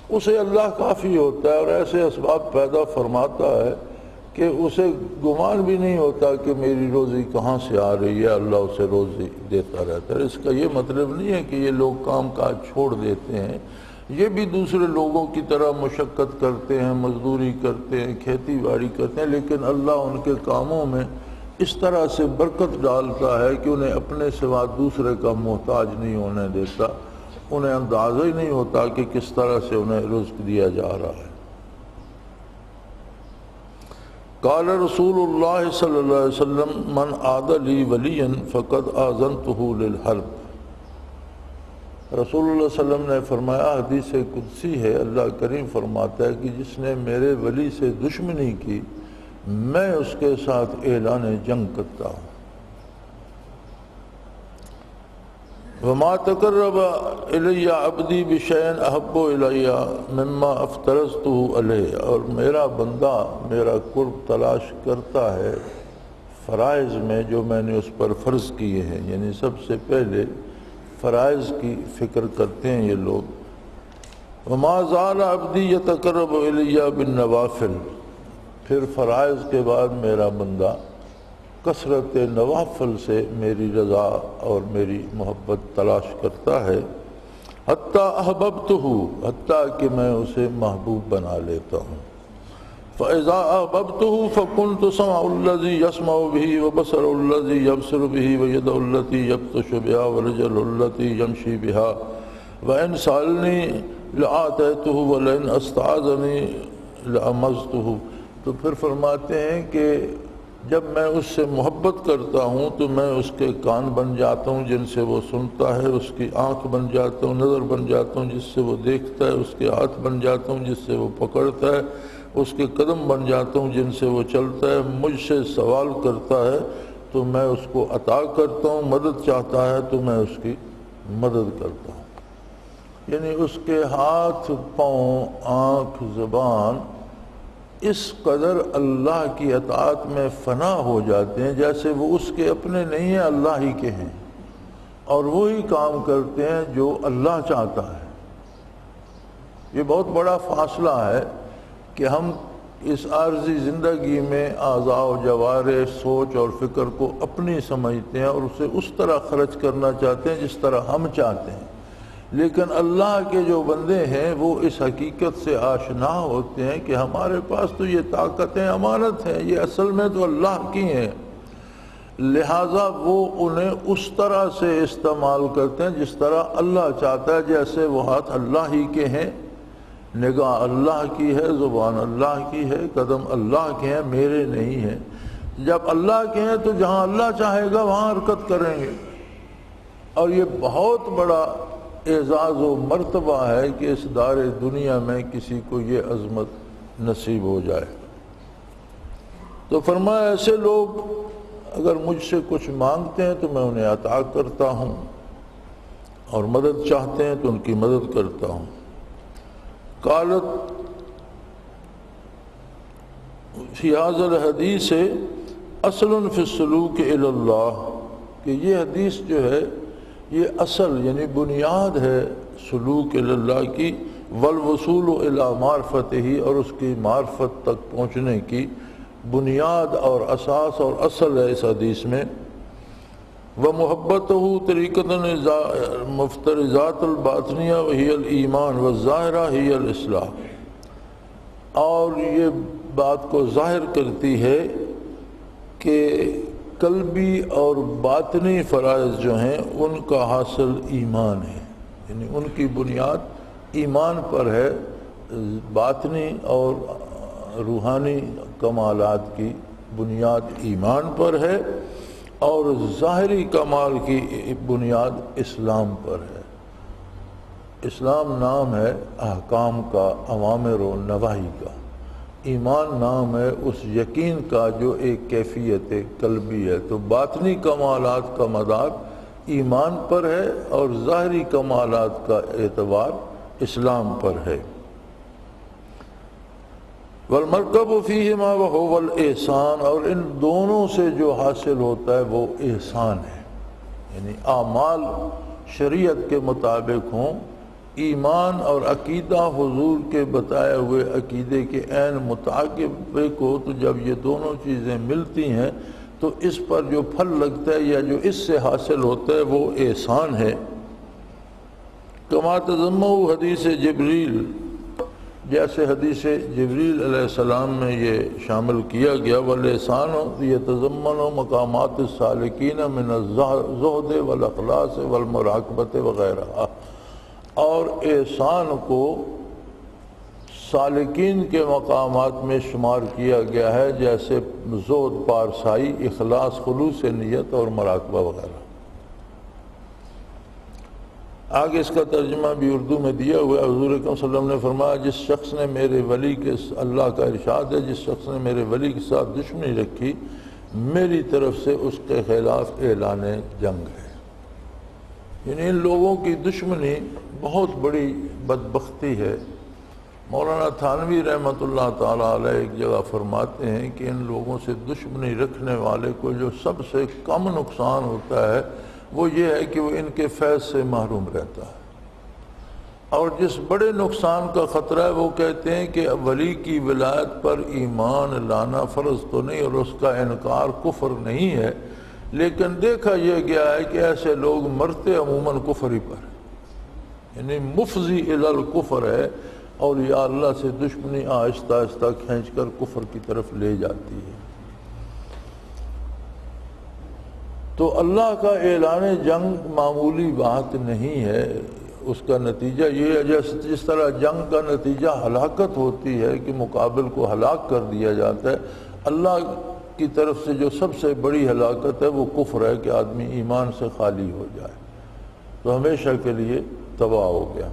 اسے اللہ کافی ہوتا ہے، اور ایسے اسباب پیدا فرماتا ہے کہ اسے گمان بھی نہیں ہوتا کہ میری روزی کہاں سے آ رہی ہے، اللہ اسے روزی دیتا رہتا ہے۔ اس کا یہ مطلب نہیں ہے کہ یہ لوگ کام کاج چھوڑ دیتے ہیں، یہ بھی دوسرے لوگوں کی طرح مشقت کرتے ہیں، مزدوری کرتے ہیں، کھیتی باڑی کرتے ہیں، لیکن اللہ ان کے کاموں میں اس طرح سے برکت ڈالتا ہے کہ انہیں اپنے سوا دوسرے کا محتاج نہیں ہونے دیتا، انہیں اندازہ ہی نہیں ہوتا کہ کس طرح سے انہیں رزق دیا جا رہا ہے۔ قال رسول اللہ صلی اللہ علیہ وسلم من عاد لی ولیا فقد آذنتہ للحرب، رسول اللہ صلی اللہ علیہ وسلم نے فرمایا، حدیث قدسی ہے، اللہ کریم فرماتا ہے کہ جس نے میرے ولی سے دشمنی کی میں اس کے ساتھ اعلان جنگ کرتا ہوں۔ وما تقرب الی عبدی بشیء احب الی مما افترضتہ علیہ، اور میرا بندہ میرا قرب تلاش کرتا ہے فرائض میں جو میں نے اس پر فرض کیے ہیں، یعنی سب سے پہلے فرائض کی فکر کرتے ہیں یہ لوگ۔ وما زال عبدی یتقرب الی بالنوافل، پھر فرائض کے بعد میرا بندہ کثرت نوافل سے میری رضا اور میری محبت تلاش کرتا ہے، حتیٰ احببتہ، حتیٰ کہ میں اسے محبوب بنا لیتا ہوں۔ فَإِذَا أَحْبَبْتُهُ فَكُنْتُ سَمْعَهُ الَّذِي يَسْمَعُ بِهِ وَبَصَرَهُ الَّذِي يَبْصِرُ بِهِ وَيَدَهُ الَّتِي يَبْطِشُ بِهَا وَرِجْلُهُ الَّتِي يَمْشِي بِهَا وَإِنْ سَأَلَنِي لَأَعْطَيْتُهُ وَلَئِنْ اسْتَعَاذَنِي لَأَعَاذْتُهُ۔ تو پھر فرماتے ہیں کہ جب میں اس سے محبت کرتا ہوں تو میں اس کے کان بن جاتا ہوں جن سے وہ سنتا ہے، اس کی آنکھ بن جاتا ہوں، نظر بن جاتا ہوں جس سے وہ دیکھتا ہے، اس کے ہاتھ بن جاتا ہوں جس سے وہ پکڑتا ہے، اس کے قدم بن جاتا ہوں جن سے وہ چلتا ہے، مجھ سے سوال کرتا ہے تو میں اس کو عطا کرتا ہوں، مدد چاہتا ہے تو میں اس کی مدد کرتا ہوں۔ یعنی اس کے ہاتھ، پاؤں، آنکھ، زبان اس قدر اللہ کی اطاعت میں فنا ہو جاتے ہیں جیسے وہ اس کے اپنے نہیں ہیں، اللہ ہی کے ہیں، اور وہی کام کرتے ہیں جو اللہ چاہتا ہے۔ یہ بہت بڑا فاصلہ ہے کہ ہم اس عارضی زندگی میں اعضاء و جوارح، سوچ اور فکر کو اپنی سمجھتے ہیں اور اسے اس طرح خرچ کرنا چاہتے ہیں جس طرح ہم چاہتے ہیں، لیکن اللہ کے جو بندے ہیں وہ اس حقیقت سے آشنا ہوتے ہیں کہ ہمارے پاس تو یہ طاقتیں امانت ہیں، یہ اصل میں تو اللہ کی ہیں، لہٰذا وہ انہیں اس طرح سے استعمال کرتے ہیں جس طرح اللہ چاہتا ہے، جیسے وہ ہاتھ اللہ ہی کے ہیں، نگاہ اللہ کی ہے، زبان اللہ کی ہے، قدم اللہ کے ہیں، میرے نہیں ہیں۔ جب اللہ کے ہیں تو جہاں اللہ چاہے گا وہاں حرکت کریں گے، اور یہ بہت بڑا اعزاز و مرتبہ ہے کہ اس دار دنیا میں کسی کو یہ عظمت نصیب ہو جائے۔ تو فرمایا ایسے لوگ اگر مجھ سے کچھ مانگتے ہیں تو میں انہیں عطا کرتا ہوں، اور مدد چاہتے ہیں تو ان کی مدد کرتا ہوں۔ قالت فی ھذا الحدیث اصل فی السلوک الی اللہ، کہ یہ حدیث جو ہے یہ اصل یعنی بنیاد ہے سلوک الی اللہ کی، والوصول الی معرفتہ، اور اس کی معرفت تک پہنچنے کی بنیاد اور اساس اور اصل ہے اس حدیث میں۔ وَمُحَبَّتُهُ طریقۃ مفترضات الباطنیہ وہی الایمان والظاہرہ ہی الاصلاح، اور یہ بات کو ظاہر کرتی ہے کہ قلبی اور باطنی فرائض جو ہیں ان کا حاصل ایمان ہے، یعنی ان کی بنیاد ایمان پر ہے، باطنی اور روحانی کمالات کی بنیاد ایمان پر ہے، اور ظاہری کمال کی بنیاد اسلام پر ہے۔ اسلام نام ہے احکام کا، اوامر و نواہی کا، ایمان نام ہے اس یقین کا جو ایک کیفیت قلبی ہے۔ تو باطنی کمالات کا مدار ایمان پر ہے اور ظاہری کمالات کا اعتبار اسلام پر ہے۔ والمرکب فیہما وہو الاحسان، اور ان دونوں سے جو حاصل ہوتا ہے وہ احسان ہے، یعنی اعمال شریعت کے مطابق ہوں، ایمان اور عقیدہ حضور کے بتائے ہوئے عقیدے کے عین مطابق ہو، تو جب یہ دونوں چیزیں ملتی ہیں تو اس پر جو پھل لگتا ہے یا جو اس سے حاصل ہوتا ہے وہ احسان ہے۔ کما تضمہ حدیث جبریل، جیسے حدیث جبریل علیہ السلام میں یہ شامل کیا گیا، والاحسان یتضمن مقامات السالکین من الزہد والاخلاص والمراقبۃ وغیرہ، اور احسان کو سالکین کے مقامات میں شمار کیا گیا ہے، جیسے زہد، پارسائی، اخلاص، خلوص نیت اور مراقبہ وغیرہ۔ آگے اس کا ترجمہ بھی اردو میں دیا ہوا ہے۔ حضور اکرم صلی اللہ علیہ وسلم نے فرمایا، جس شخص نے میرے ولی کے، اللہ کا ارشاد ہے، جس شخص نے میرے ولی کے ساتھ دشمنی رکھی، میری طرف سے اس کے خلاف اعلان جنگ ہے۔ یعنی ان لوگوں کی دشمنی بہت بڑی بدبختی ہے۔ مولانا تھانوی رحمۃ اللہ تعالیٰ علیہ ایک جگہ فرماتے ہیں کہ ان لوگوں سے دشمنی رکھنے والے کو جو سب سے کم نقصان ہوتا ہے وہ یہ ہے کہ وہ ان کے فیض سے محروم رہتا ہے، اور جس بڑے نقصان کا خطرہ ہے وہ کہتے ہیں کہ ولی کی ولایت پر ایمان لانا فرض تو نہیں اور اس کا انکار کفر نہیں ہے، لیکن دیکھا یہ گیا ہے کہ ایسے لوگ مرتے عموماً کفر ہی پر، یعنی مفضی الی الکفر ہے، اور یا اللہ سے دشمنی آہستہ آہستہ کھینچ کر کفر کی طرف لے جاتی ہے۔ تو اللہ کا اعلان جنگ معمولی بات نہیں ہے، اس کا نتیجہ یہ ہے جس طرح جنگ کا نتیجہ ہلاکت ہوتی ہے کہ مقابل کو ہلاک کر دیا جاتا ہے، اللہ کی طرف سے جو سب سے بڑی ہلاکت ہے وہ کفر ہے کہ آدمی ایمان سے خالی ہو جائے، تو ہمیشہ کے لیے تباہ ہو گیا۔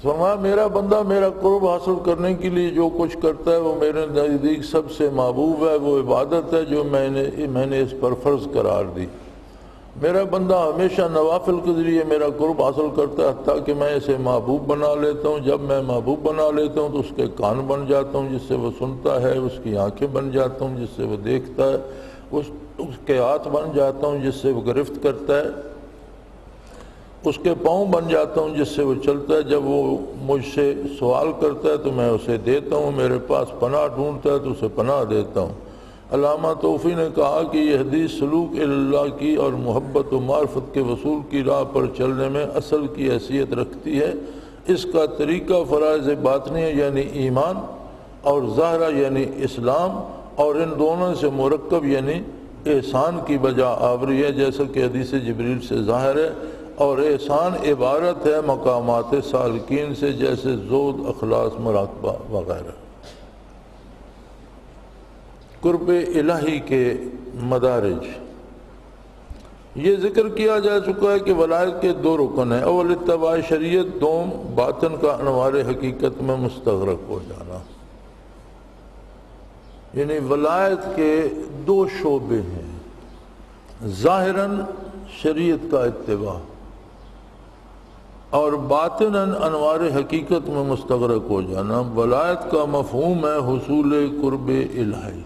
فرمایا میرا بندہ میرا قرب حاصل کرنے کے لیے جو کچھ کرتا ہے وہ میرے نزدیک سب سے محبوب ہے، وہ عبادت ہے جو میں نے اس پر فرض قرار دی۔ میرا بندہ ہمیشہ نوافل کے ذریعے میرا قرب حاصل کرتا ہے، حتیٰ کہ میں اسے محبوب بنا لیتا ہوں۔ جب میں محبوب بنا لیتا ہوں تو اس کے کان بن جاتا ہوں جس سے وہ سنتا ہے، اس کی آنکھیں بن جاتا ہوں جس سے وہ دیکھتا ہے، اس کے ہاتھ بن جاتا ہوں جس سے وہ گرفت کرتا ہے، اس کے پاؤں بن جاتا ہوں جس سے وہ چلتا ہے۔ جب وہ مجھ سے سوال کرتا ہے تو میں اسے دیتا ہوں، میرے پاس پناہ ڈھونڈتا ہے تو اسے پناہ دیتا ہوں۔ علامہ توفی نے کہا کہ یہ حدیث سلوک اللہ کی اور محبت و معرفت کے وصول کی راہ پر چلنے میں اصل کی حیثیت رکھتی ہے۔ اس کا طریقہ فرائض باطنیہ یعنی ایمان اور ظاہرہ یعنی اسلام اور ان دونوں سے مرکب یعنی احسان کی بجا آوری ہے، جیسا کہ حدیث جبریل سے ظاہر ہے، اور احسان عبارت ہے مقامات سالکین سے، جیسے زہد، اخلاص، مراقبہ وغیرہ۔ قرب الہی کے مدارج یہ ذکر کیا جا چکا ہے کہ ولایت کے دو رکن ہیں، اول اتباع شریعت، دوم باطن کا انوار حقیقت میں مستغرق ہو جانا۔ یعنی ولایت کے دو شعبے ہیں، ظاہراً شریعت کا اتباع اور باطناً انوار حقیقت میں مستغرق ہو جانا۔ ولایت کا مفہوم ہے حصول قرب الہی،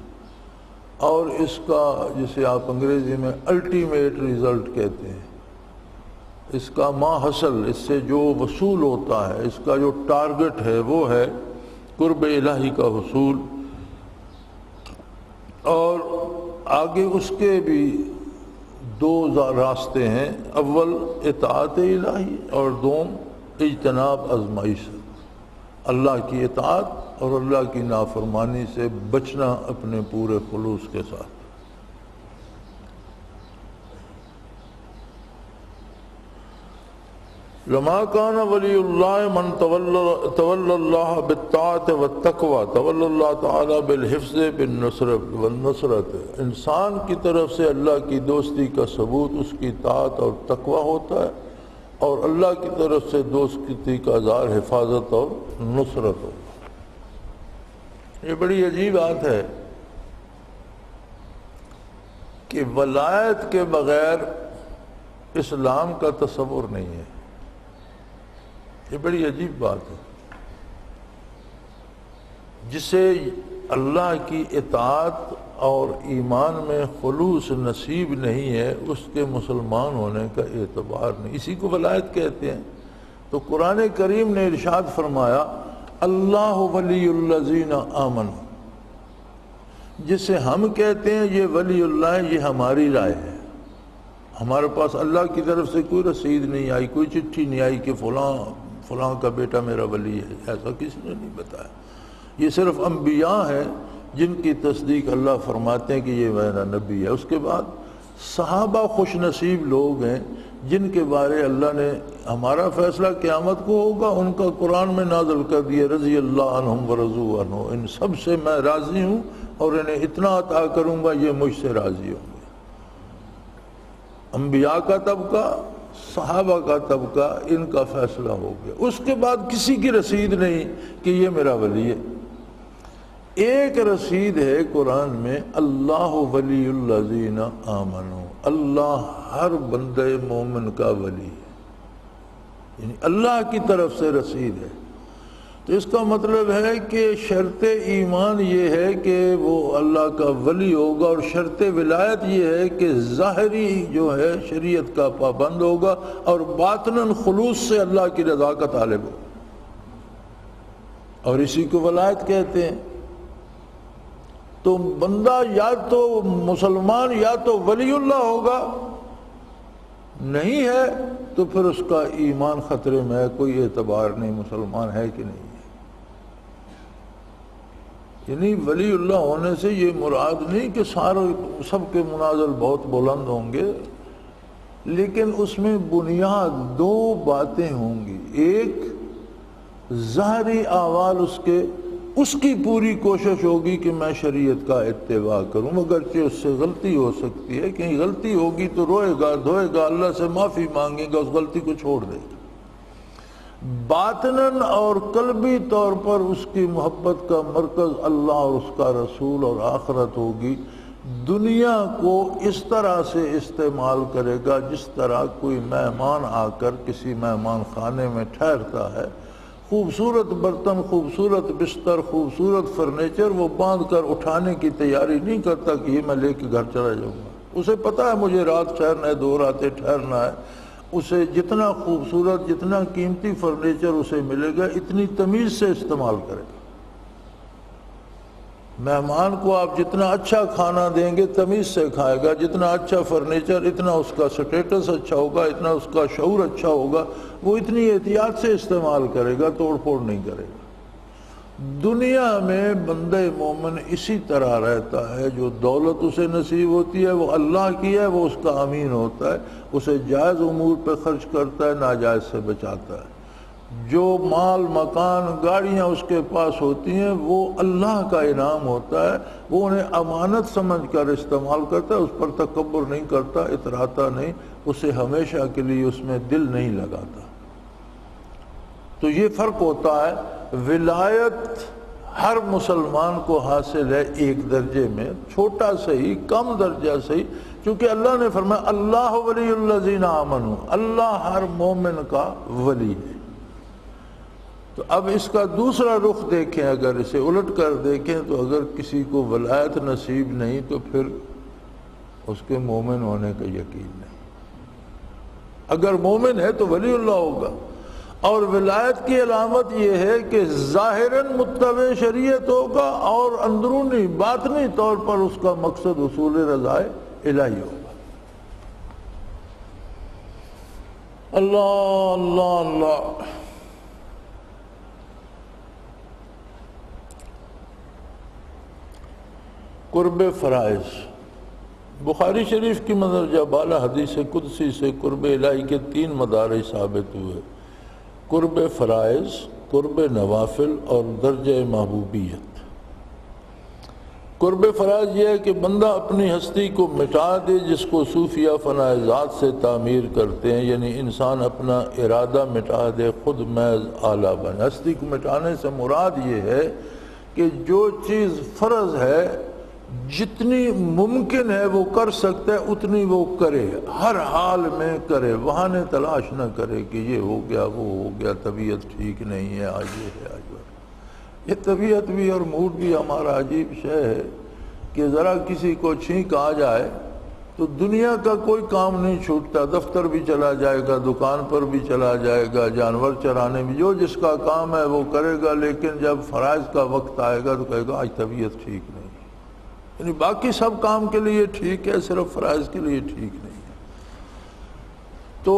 اور اس کا جسے آپ انگریزی میں الٹیمیٹ ریزلٹ کہتے ہیں، اس کا ما حصل، اس سے جو وصول ہوتا ہے، اس کا جو ٹارگٹ ہے وہ ہے قرب الہی کا حصول۔ اور آگے اس کے بھی دو راستے ہیں، اول اطاعت الہی اور دوم اجتناب ازمائش، اللہ کی اطاعت اور اللہ کی نافرمانی سے بچنا اپنے پورے خلوص کے ساتھ۔ لما کان ولی اللہ من تولی اللہ بالطاعت والتقوی تولی اللہ تعالی بالحفظ والنصرت۔ انسان کی طرف سے اللہ کی دوستی کا ثبوت اس کی طاعت اور تقوی ہوتا ہے، اور اللہ کی طرف سے دوستی کا اظہار حفاظت اور نصرت ہوتا ہے۔ یہ بڑی عجیب بات ہے کہ ولایت کے بغیر اسلام کا تصور نہیں ہے۔ یہ بڑی عجیب بات ہے۔ جسے اللہ کی اطاعت اور ایمان میں خلوص نصیب نہیں ہے، اس کے مسلمان ہونے کا اعتبار نہیں، اسی کو ولایت کہتے ہیں۔ تو قرآن کریم نے ارشاد فرمایا اللہ ولی الذین آمنوا، جسے ہم کہتے ہیں یہ ولی اللہ ہے، یہ ہماری رائے ہے۔ ہمارے پاس اللہ کی طرف سے کوئی رسید نہیں آئی، کوئی چٹھی نہیں آئی کہ فلاں کا بیٹا میرا ولی ہے، ایسا کسی نے نہیں بتایا۔ یہ صرف انبیاء ہیں جن کی تصدیق اللہ فرماتے ہیں کہ یہ میرا نبی ہے۔ اس کے بعد صحابہ خوش نصیب لوگ ہیں جن کے بارے اللہ نے ہمارا فیصلہ قیامت کو ہوگا، ان کا قرآن میں نازل کر دیا رضی اللہ عنہم ورضوا عنہ، ان سب سے میں راضی ہوں اور انہیں اتنا عطا کروں گا یہ مجھ سے راضی ہوں گے۔ انبیاء کا طبقہ، صحابہ کا طبقہ، ان کا فیصلہ ہو گیا۔ اس کے بعد کسی کی رسید نہیں کہ یہ میرا ولی ہے۔ ایک رسید ہے قرآن میں اللہ ولی الذین آمنوا، اللہ ہر بندے مومن کا ولی ہے، یعنی اللہ کی طرف سے رسید ہے۔ تو اس کا مطلب ہے کہ شرط ایمان یہ ہے کہ وہ اللہ کا ولی ہوگا، اور شرط ولایت یہ ہے کہ ظاہری جو ہے شریعت کا پابند ہوگا اور باطناً خلوص سے اللہ کی رضا کا طالب ہوگا، اور اسی کو ولایت کہتے ہیں۔ تو بندہ یا تو مسلمان یا تو ولی اللہ ہوگا، نہیں ہے تو پھر اس کا ایمان خطرے میں ہے، کوئی اعتبار نہیں مسلمان ہے کہ نہیں ہے۔ یعنی ولی اللہ ہونے سے یہ مراد نہیں کہ سب کے منازل بہت بلند ہوں گے، لیکن اس میں بنیاد دو باتیں ہوں گی۔ ایک ظاہری اعمال اس کی پوری کوشش ہوگی کہ میں شریعت کا اتباع کروں، مگرچہ اس سے غلطی ہو سکتی ہے، کہیں غلطی ہوگی تو روئے گا دھوئے گا، اللہ سے معافی مانگے گا، اس غلطی کو چھوڑ دے گا۔ باطناً اور قلبی طور پر اس کی محبت کا مرکز اللہ اور اس کا رسول اور آخرت ہوگی۔ دنیا کو اس طرح سے استعمال کرے گا جس طرح کوئی مہمان آ کر کسی مہمان خانے میں ٹھہرتا ہے، خوبصورت برتن، خوبصورت بستر، خوبصورت فرنیچر وہ باندھ کر اٹھانے کی تیاری نہیں کرتا کہ یہ میں لے کے گھر چلا جاؤں گا۔ اسے پتہ ہے مجھے رات ٹھہرنا ہے، 2 راتیں ٹھہرنا ہے۔ اسے جتنا خوبصورت، جتنا قیمتی فرنیچر اسے ملے گا، اتنی تمیز سے استعمال کرے گا۔ مہمان کو آپ جتنا اچھا کھانا دیں گے تمیز سے کھائے گا، جتنا اچھا فرنیچر اتنا اس کا سٹیٹس اچھا ہوگا، اتنا اس کا شعور اچھا ہوگا، وہ اتنی احتیاط سے استعمال کرے گا، توڑ پھوڑ نہیں کرے گا۔ دنیا میں بندہ مومن اسی طرح رہتا ہے، جو دولت اسے نصیب ہوتی ہے وہ اللہ کی ہے، وہ اس کا امین ہوتا ہے، اسے جائز امور پہ خرچ کرتا ہے، ناجائز سے بچاتا ہے۔ جو مال مکان گاڑیاں اس کے پاس ہوتی ہیں وہ اللہ کا انعام ہوتا ہے، وہ انہیں امانت سمجھ کر استعمال کرتا ہے، اس پر تکبر نہیں کرتا، اتراتا نہیں، اسے ہمیشہ کے لیے اس میں دل نہیں لگاتا۔ تو یہ فرق ہوتا ہے۔ ولایت ہر مسلمان کو حاصل ہے ایک درجے میں، چھوٹا صحیح، کم درجہ صحیح، کیونکہ اللہ نے فرمایا اللہ ولی الذین آمنوا، اللہ ہر مومن کا ولی ہے۔ تو اب اس کا دوسرا رخ دیکھیں، اگر اسے الٹ کر دیکھیں تو اگر کسی کو ولایت نصیب نہیں تو پھر اس کے مومن ہونے کا یقین نہیں۔ اگر مومن ہے تو ولی اللہ ہوگا، اور ولایت کی علامت یہ ہے کہ ظاہراً متبع شریعت ہوگا اور اندرونی باطنی طور پر اس کا مقصد حصول رضائے الہی ہوگا۔ اللہ اللہ اللہ۔ قرب فرائض، بخاری شریف کی مندرجہ بالا حدیث قدسی سے قرب الہی کے 3 مدارج ثابت ہوئے: قرب فرائض، قرب نوافل اور درجہ محبوبیت۔ قرب فرائض یہ ہے کہ بندہ اپنی ہستی کو مٹا دے، جس کو صوفیہ فناء ذات سے تعمیر کرتے ہیں، یعنی انسان اپنا ارادہ مٹا دے، خود محض آلہ بنے۔ ہستی کو مٹانے سے مراد یہ ہے کہ جو چیز فرض ہے جتنی ممکن ہے وہ کر سکتا ہے اتنی وہ کرے، ہر حال میں کرے، بہانے تلاش نہ کرے کہ یہ ہو گیا وہ ہو گیا، طبیعت ٹھیک نہیں ہے، آج یہ ہے آج وہ ہے۔ یہ طبیعت بھی اور موڈ بھی ہمارا عجیب شے ہے کہ ذرا کسی کو چھینک آ جائے تو دنیا کا کوئی کام نہیں چھوٹتا، دفتر بھی چلا جائے گا، دکان پر بھی چلا جائے گا، جانور چرانے بھی، جو جس کا کام ہے وہ کرے گا، لیکن جب فرائض کا وقت آئے گا تو کہے گا آج طبیعت ٹھیک نہیں، یعنی باقی سب کام کے لیے ٹھیک ہے، صرف فرائض کے لیے ٹھیک نہیں ہے۔ تو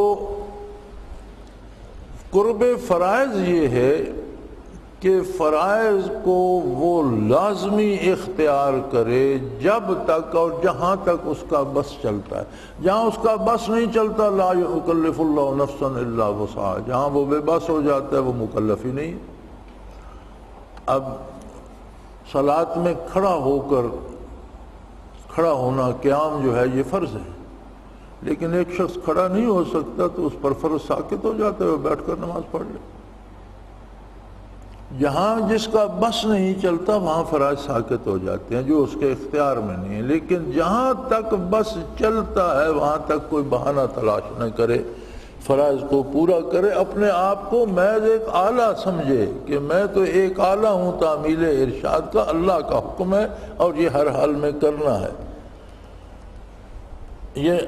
قرب فرائض یہ ہے کہ فرائض کو وہ لازمی اختیار کرے جب تک اور جہاں تک اس کا بس چلتا ہے۔ جہاں اس کا بس نہیں چلتا لا یکلف اللہ نفسا الا وسعہا، جہاں وہ بے بس ہو جاتا ہے وہ مکلف ہی نہیں ہے۔ اب صلاۃ میں کھڑا ہونا قیام جو ہے یہ فرض ہے، لیکن ایک شخص کھڑا نہیں ہو سکتا تو اس پر فرض ساقط ہو جاتا ہے، وہ بیٹھ کر نماز پڑھ لے۔ جہاں جس کا بس نہیں چلتا وہاں فرائض ساقط ہو جاتے ہیں جو اس کے اختیار میں نہیں ہے، لیکن جہاں تک بس چلتا ہے وہاں تک کوئی بہانہ تلاش نہ کرے، فرائض کو پورا کرے، اپنے آپ کو محض ایک آلہ سمجھے کہ میں تو ایک آلہ ہوں تعمیل ارشاد کا، اللہ کا حکم ہے اور یہ ہر حال میں کرنا ہے۔ یہ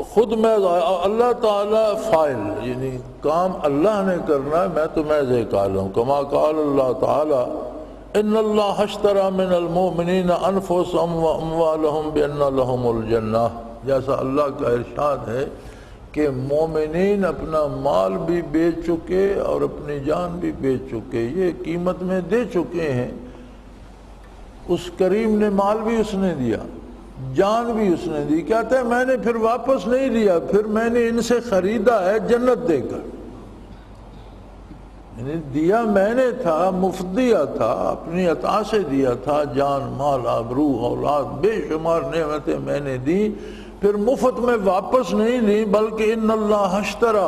خود میں اللہ تعالیٰ فاعل، یعنی کام اللہ نے کرنا ہے، میں تو محض ایک آلہ ہوں۔ کما قال اللہ تعالیٰ ان اللہ اشتری من المؤمنین انفسهم واموالهم بان لهم الجنہ، جیسا اللہ کا ارشاد ہے کہ مومنین اپنا مال بھی بیچ چکے اور اپنی جان بھی بیچ چکے، یہ قیمت میں دے چکے ہیں۔ اس کریم نے مال بھی اس نے دیا، جان بھی اس نے دی، کہتا ہے میں نے پھر واپس نہیں لیا، پھر میں نے ان سے خریدا ہے جنت دے کر، یعنی دیا میں نے تھا، مفت دیا تھا، اپنی عطا سے دیا تھا، جان مال آبرو اولاد بے شمار نعمتیں میں نے دی، پھر مفت میں واپس نہیں لی، بلکہ ان اللہ اشتری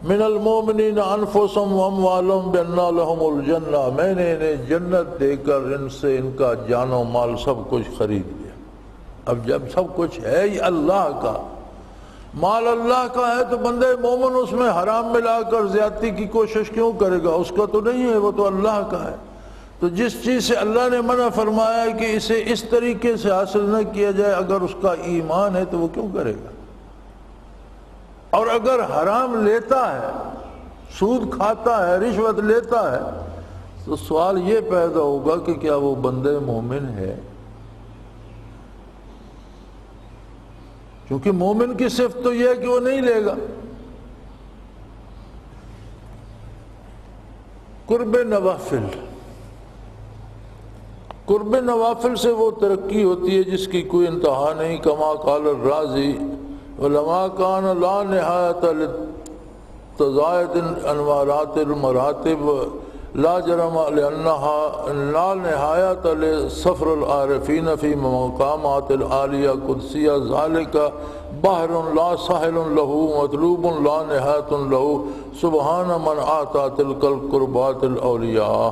من المؤمنین انفسهم واموالهم بان لهم الجنہ، میں نے انہیں جنت دے کر ان سے ان کا جان و مال سب کچھ خرید لیا۔ اب جب سب کچھ ہے ہی اللہ کا، مال اللہ کا ہے تو بندے مومن اس میں حرام ملا کر زیادتی کی کوشش کیوں کرے گا؟ اس کا تو نہیں ہے، وہ تو اللہ کا ہے۔ تو جس چیز سے اللہ نے منع فرمایا ہے کہ اسے اس طریقے سے حاصل نہ کیا جائے، اگر اس کا ایمان ہے تو وہ کیوں کرے گا؟ اور اگر حرام لیتا ہے، سود کھاتا ہے، رشوت لیتا ہے، تو سوال یہ پیدا ہوگا کہ کیا وہ بندے مومن ہے؟ کیونکہ مومن کی صفت تو یہ ہے کہ وہ نہیں لے گا۔ قرب نوافل، قرب نوافل سے وہ ترقی ہوتی ہے جس کی کوئی انتہا نہیں۔ کما قال الرازی ولما کان لا نہایت لتزاید انوارات المراتب لا جرم لأنها لا نہایت لسفر العارفین فی مقامات العالیہ قدسیہ ذالک بحر لا ساحل له مطلوب لا نہایت له سبحان من آتا تلک القربات الاولیاء۔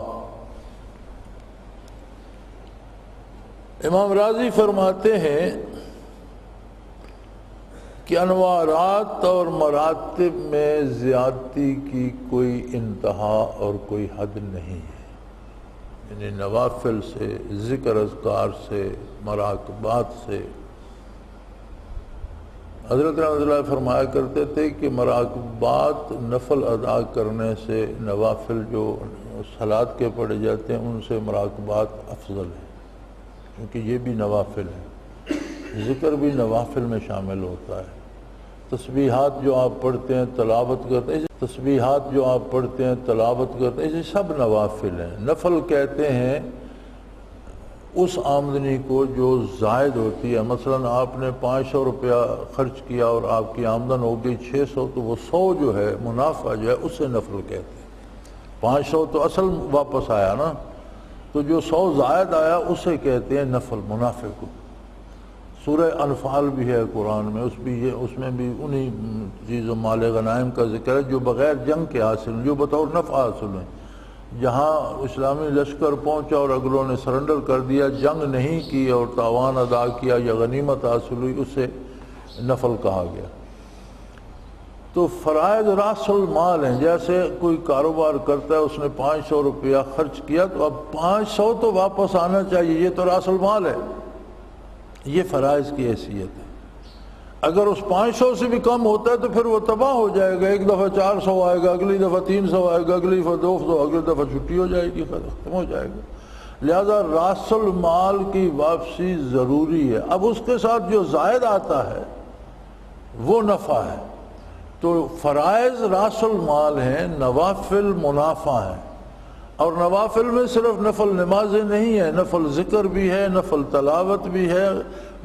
امام راضی فرماتے ہیں کہ انوارات اور مراتب میں زیادتی کی کوئی انتہا اور کوئی حد نہیں ہے، یعنی نوافل سے، ذکر اذکار سے، مراقبات سے۔ حضرت رحمۃ اللہ فرمایا کرتے تھے کہ مراقبات نفل ادا کرنے سے، نوافل جو صلاۃ کے پڑھے جاتے ہیں ان سے مراقبات افضل ہے، کیونکہ یہ بھی نوافل ہے، ذکر بھی نوافل میں شامل ہوتا ہے۔ تسبیحات جو آپ پڑھتے ہیں، تلاوت کرتے ہیں، تسبیحات جو آپ پڑھتے ہیں، تلاوت کرتے ہیں، یہ سب نوافل ہیں۔ نفل کہتے ہیں اس آمدنی کو جو زائد ہوتی ہے، مثلا آپ نے 500 روپیہ خرچ کیا اور آپ کی آمدن ہو گئی 600، تو وہ 100 جو ہے منافع جو ہے اسے نفل کہتے ہیں۔ 500 تو اصل واپس آیا نا، تو جو 100 زائد آیا اسے کہتے ہیں نفل، منافع کو۔ سورہ انفال بھی ہے قرآن میں، اس میں بھی انہی چیزوں مال غنائم کا ذکر ہے جو بغیر جنگ کے حاصل ہیں، جو بطور نفع حاصل ہیں۔ جہاں اسلامی لشکر پہنچا اور اگلوں نے سرنڈر کر دیا، جنگ نہیں کی اور تاوان ادا کیا یا غنیمت حاصل ہوئی، اسے نفل کہا گیا۔ تو فرائض راس المال ہیں، جیسے کوئی کاروبار کرتا ہے، اس نے 500 روپیہ خرچ کیا تو اب 500 تو واپس آنا چاہیے، یہ تو راس المال ہے، یہ فرائض کی حیثیت ہے۔ اگر اس 500 سے بھی کم ہوتا ہے تو پھر وہ تباہ ہو جائے گا، ایک دفعہ 400 آئے گا، اگلی دفعہ 300 آئے گا، اگلی دفعہ 200، اگلی دفعہ چھٹی ہو جائے گی، ختم ہو جائے گا۔ لہذا راس المال کی واپسی ضروری ہے۔ اب اس کے ساتھ جو زائد آتا ہے وہ نفع ہے۔ تو فرائض راس المال ہیں، نوافل منافع ہیں، اور نوافل میں صرف نفل نمازیں نہیں ہیں، نفل ذکر بھی ہے، نفل تلاوت بھی ہے،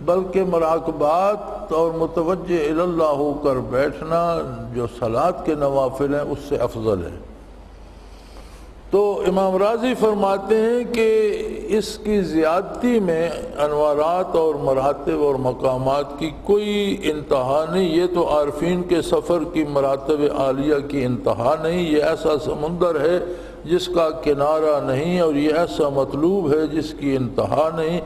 بلکہ مراقبات اور متوجہ الی اللہ ہو کر بیٹھنا جو صلاۃ کے نوافل ہیں اس سے افضل ہے۔ تو امام راضی فرماتے ہیں کہ اس کی زیادتی میں انوارات اور مراتب اور مقامات کی کوئی انتہا نہیں، یہ تو عارفین کے سفر کی مراتب عالیہ کی انتہا نہیں، یہ ایسا سمندر ہے جس کا کنارہ نہیں، اور یہ ایسا مطلوب ہے جس کی انتہا نہیں۔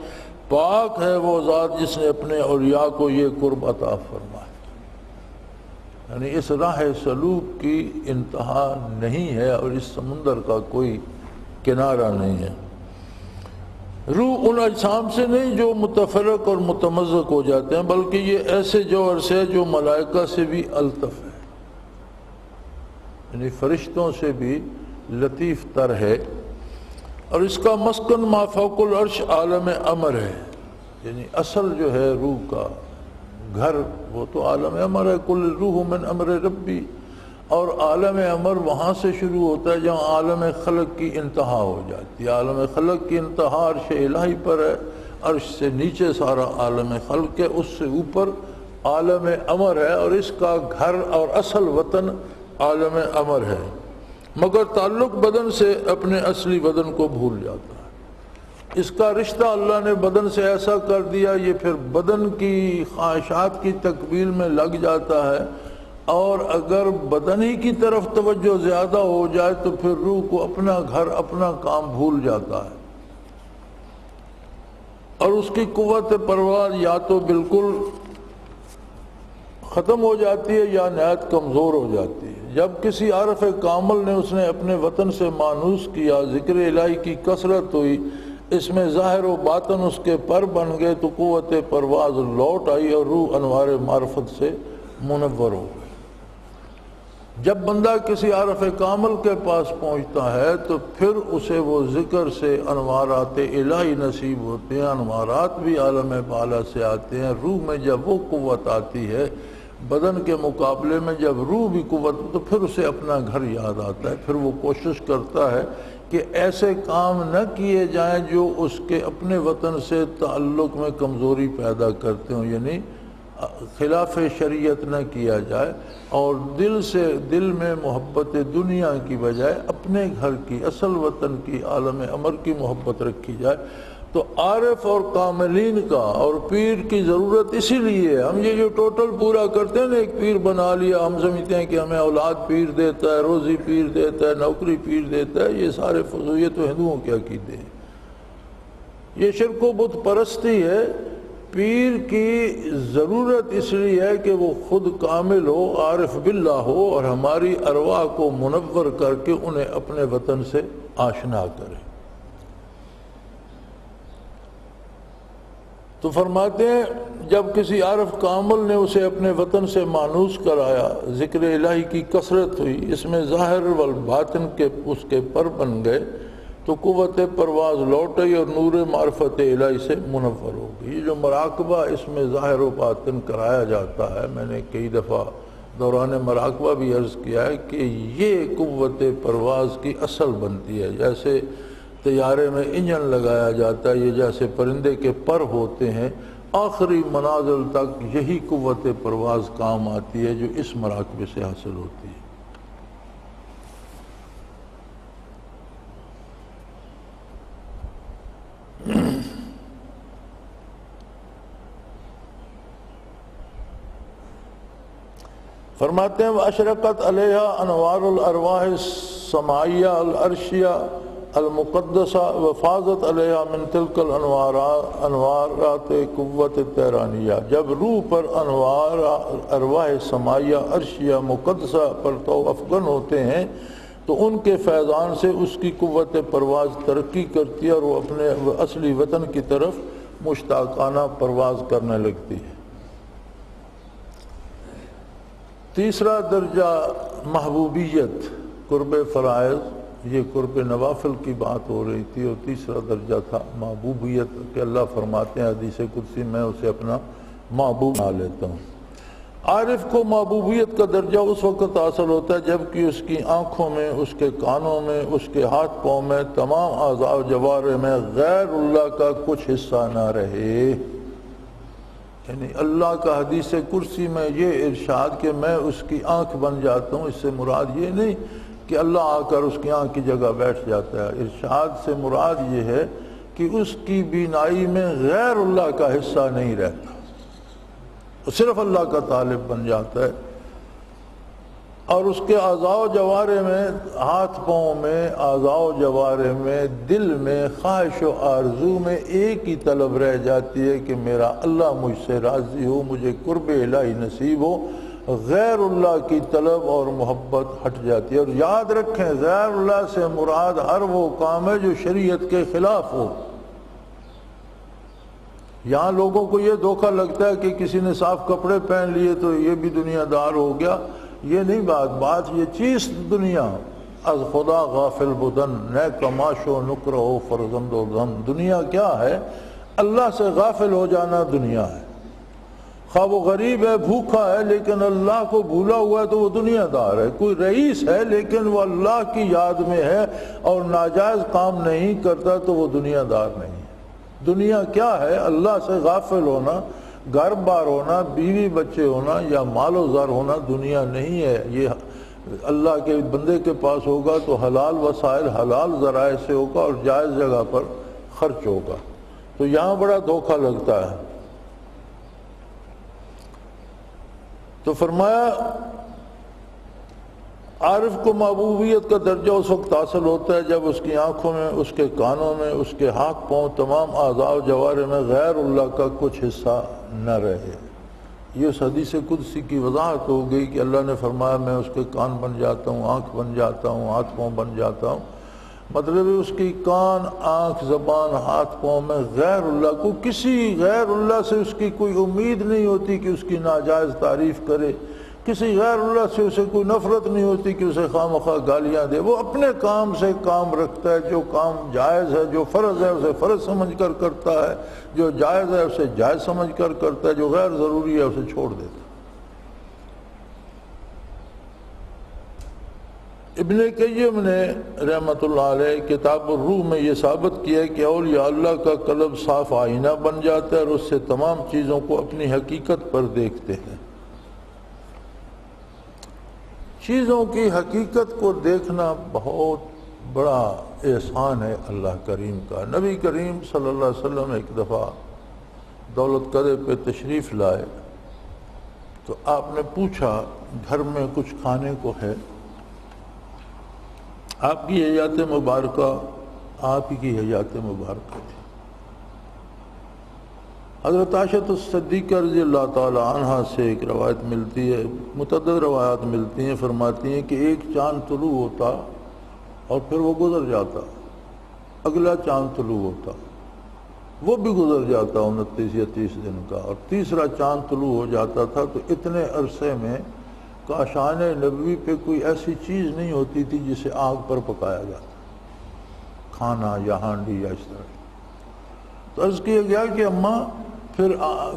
پاک ہے وہ ذات جس نے اپنے اولیاء کو یہ قرب عطا فرمایا، یعنی اس راہ سلوک کی انتہا نہیں ہے اور اس سمندر کا کوئی کنارہ نہیں ہے۔ روح ان اجسام سے نہیں جو متفرق اور متمزق ہو جاتے ہیں، بلکہ یہ ایسے جوہر سے جو ملائکہ سے بھی الطف ہے، یعنی فرشتوں سے بھی لطیف تر ہے، اور اس کا مسکن ما فوق العرش عالم امر ہے، یعنی اصل جو ہے روح کا گھر وہ تو عالم امر ہے، کل روح من امر ربی، اور عالم امر وہاں سے شروع ہوتا ہے جہاں عالم خلق کی انتہا ہو جاتی ہے۔ عالم خلق کی انتہا عرش الہی پر ہے، عرش سے نیچے سارا عالم خلق ہے، اس سے اوپر عالم امر ہے، اور اس کا گھر اور اصل وطن عالم امر ہے، مگر تعلق بدن سے اپنے اصلی بدن کو بھول جاتا ہے۔ اس کا رشتہ اللہ نے بدن سے ایسا کر دیا، یہ پھر بدن کی خواہشات کی تکمیل میں لگ جاتا ہے، اور اگر بدن ہی کی طرف توجہ زیادہ ہو جائے تو پھر روح کو اپنا گھر اپنا کام بھول جاتا ہے، اور اس کی قوت پرواز یا تو بالکل ختم ہو جاتی ہے یا نہایت کمزور ہو جاتی ہے۔ جب کسی عارف کامل نے اس نے اپنے وطن سے مانوس کیا، ذکر الہی کی کثرت ہوئی، اس میں ظاہر و باطن اس کے پر بن گئے، تو قوت پرواز لوٹ آئی اور روح انوار معرفت سے منور ہو گئی۔ جب بندہ کسی عارف کامل کے پاس پہنچتا ہے تو پھر اسے وہ ذکر سے انوارات الہی نصیب ہوتے ہیں، انوارات بھی عالم بالا سے آتے ہیں۔ روح میں جب وہ قوت آتی ہے بدن کے مقابلے میں، جب روح بھی قوت، تو پھر اسے اپنا گھر یاد آتا ہے، پھر وہ کوشش کرتا ہے کہ ایسے کام نہ کیے جائیں جو اس کے اپنے وطن سے تعلق میں کمزوری پیدا کرتے ہوں، یعنی خلاف شریعت نہ کیا جائے، اور دل میں محبت دنیا کی بجائے اپنے گھر کی، اصل وطن کی، عالم امر کی محبت رکھی جائے۔ تو عارف اور کاملین کا اور پیر کی ضرورت اسی لیے ہے۔ ہم یہ جو ٹوٹل پورا کرتے ہیں نا، ایک پیر بنا لیا، ہم سمجھتے ہیں کہ ہمیں اولاد پیر دیتا ہے، روزی پیر دیتا ہے، نوکری پیر دیتا ہے، یہ سارے فضول، یہ تو ہندوؤں کے عقیدے ہیں، یہ شرک و بت پرستی ہے۔ پیر کی ضرورت اس لیے ہے کہ وہ خود کامل ہو، عارف باللہ ہو، اور ہماری ارواح کو منور کر کے انہیں اپنے وطن سے آشنا کرے۔ تو فرماتے ہیں جب کسی عارف کامل نے اسے اپنے وطن سے مانوس کرایا، ذکر الہی کی کثرت ہوئی، اس میں ظاہر والباطن کے اس کے پر بن گئے، تو قوت پرواز لوٹ آئی اور نور معرفت الہی سے منور ہو گئی۔ یہ جو مراقبہ اس میں ظاہر و باطن کرایا جاتا ہے، میں نے کئی دفعہ دوران مراقبہ بھی عرض کیا ہے کہ یہ قوت پرواز کی اصل بنتی ہے۔ جیسے طیارے میں انجن لگایا جاتا ہے، یہ جیسے پرندے کے پر ہوتے ہیں، آخری منازل تک یہی قوت پرواز کام آتی ہے جو اس مراقبے سے حاصل ہوتی ہے۔ فرماتے ہیں وَأَشْرَقَتْ عَلَيْهَا أَنْوَارُ الْأَرْوَاحِ السماعیہ العرشیہ المقدسہ وفاظت علیہ من تلک انوارات قوت تیرانیہ، جب روح پر انوار ارواح سماعیہ عرشیہ مقدسہ پر تو افغن ہوتے ہیں تو ان کے فیضان سے اس کی قوت پرواز ترقی کرتی ہے اور وہ اپنے اصلی وطن کی طرف مشتاقانہ پرواز کرنے لگتی ہے۔ تیسرا درجہ محبوبیت، قرب فرائض، یہ قرب نوافل کی بات ہو رہی تھی، اور تیسرا درجہ تھا محبوبیت کہ اللہ فرماتے ہیں حدیث قدسی میں اسے اپنا محبوب بنا لیتا ہوں۔ عارف کو محبوبیت کا درجہ اس وقت حاصل ہوتا ہے جب کہ اس کی آنکھوں میں، اس کے کانوں میں، اس کے ہاتھ پاؤں میں، تمام اعضاء و جوارح میں غیر اللہ کا کچھ حصہ نہ رہے۔ یعنی اللہ کا حدیث کرسی میں یہ ارشاد کہ میں اس کی آنکھ بن جاتا ہوں، اس سے مراد یہ نہیں کہ اللہ آ کر اس کی آنکھ کی جگہ بیٹھ جاتا ہے، ارشاد سے مراد یہ ہے کہ اس کی بینائی میں غیر اللہ کا حصہ نہیں رہتا، وہ صرف اللہ کا طالب بن جاتا ہے، اور اس کے اعضاء و جوارح میں، ہاتھ پاؤں میں، اعضاء و جوارح میں، دل میں، خواہش و آرزو میں ایک ہی طلب رہ جاتی ہے کہ میرا اللہ مجھ سے راضی ہو، مجھے قرب الہی نصیب ہو۔ غیر اللہ کی طلب اور محبت ہٹ جاتی ہے۔ اور یاد رکھیں غیر اللہ سے مراد ہر وہ کام ہے جو شریعت کے خلاف ہو۔ یہاں لوگوں کو یہ دھوکہ لگتا ہے کہ کسی نے صاف کپڑے پہن لیے تو یہ بھی دنیا دار ہو گیا، یہ نہیں بات یہ چیز دنیا از خدا غافل بدن نہ کماش و نکر ہو فرزند و غم، دنیا کیا ہے؟ اللہ سے غافل ہو جانا دنیا ہے۔ خواہ وہ غریب ہے، بھوکا ہے، لیکن اللہ کو بھولا ہوا ہے تو وہ دنیا دار ہے۔ کوئی رئیس ہے لیکن وہ اللہ کی یاد میں ہے اور ناجائز کام نہیں کرتا تو وہ دنیا دار نہیں ہے۔ دنیا کیا ہے؟ اللہ سے غافل ہونا، گھر بار ہونا، بیوی بچے ہونا یا مال و زر ہونا دنیا نہیں ہے۔ یہ اللہ کے بندے کے پاس ہوگا تو حلال وسائل، حلال ذرائع سے ہوگا اور جائز جگہ پر خرچ ہوگا۔ تو یہاں بڑا دھوکہ لگتا ہے۔ تو فرمایا عارف کو محبوبیت کا درجہ اس وقت حاصل ہوتا ہے جب اس کی آنکھوں میں، اس کے کانوں میں، اس کے ہاتھ پاؤں، تمام اعضاء و جوارح میں غیر اللہ کا کچھ حصہ نہ رہے۔ یہ اس حدیث قدسی کی وضاحت ہو گئی کہ اللہ نے فرمایا میں اس کے کان بن جاتا ہوں، آنکھ بن جاتا ہوں، ہاتھ پاؤں بن جاتا ہوں۔ مطلب ہے اس کی کان، آنکھ، زبان، ہاتھ پاؤں میں غیر اللہ کو، کسی غیر اللہ سے اس کی کوئی امید نہیں ہوتی کہ اس کی ناجائز تعریف کرے، کسی غیر اللہ سے اسے کوئی نفرت نہیں ہوتی کہ اسے خواہ مخواہ گالیاں دے۔ وہ اپنے کام سے کام رکھتا ہے، جو کام جائز ہے، جو فرض ہے اسے فرض سمجھ کر کرتا ہے، جو جائز ہے اسے جائز سمجھ کر کرتا ہے، جو غیر ضروری ہے اسے چھوڑ دیتا ہے۔ ابن قیم نے رحمۃ اللہ علیہ کتاب الروح میں یہ ثابت کیا ہے کہ اولیاء اللہ کا قلب صاف آئینہ بن جاتا ہے اور اس سے تمام چیزوں کو اپنی حقیقت پر دیکھتے ہیں۔ چیزوں کی حقیقت کو دیکھنا بہت بڑا احسان ہے اللہ کریم کا۔ نبی کریم صلی اللہ علیہ وسلم ایک دفعہ دولت قدرے پہ تشریف لائے تو آپ نے پوچھا گھر میں کچھ کھانے کو ہے؟ آپ کی حیات مبارکہ آپ ہی کی حیات مبارکہ تھی۔ حضرت عائشہ الصدیقہ رضی اللہ تعالی عنہ سے ایک روایت ملتی ہے، متعدد روایات ملتی ہیں، فرماتی ہیں کہ ایک چاند طلوع ہوتا اور پھر وہ گزر جاتا، اگلا چاند طلوع ہوتا، وہ بھی گزر جاتا 29 یا 30 دن کا، اور تیسرا چاند طلوع ہو جاتا تھا۔ تو اتنے عرصے میں کاشان نبوی پہ کوئی ایسی چیز نہیں ہوتی تھی جسے آگ پر پکایا جاتا، کھانا یا ہانڈی یا اس طرح۔ تو عرض کیا گیا کہ اماں پھر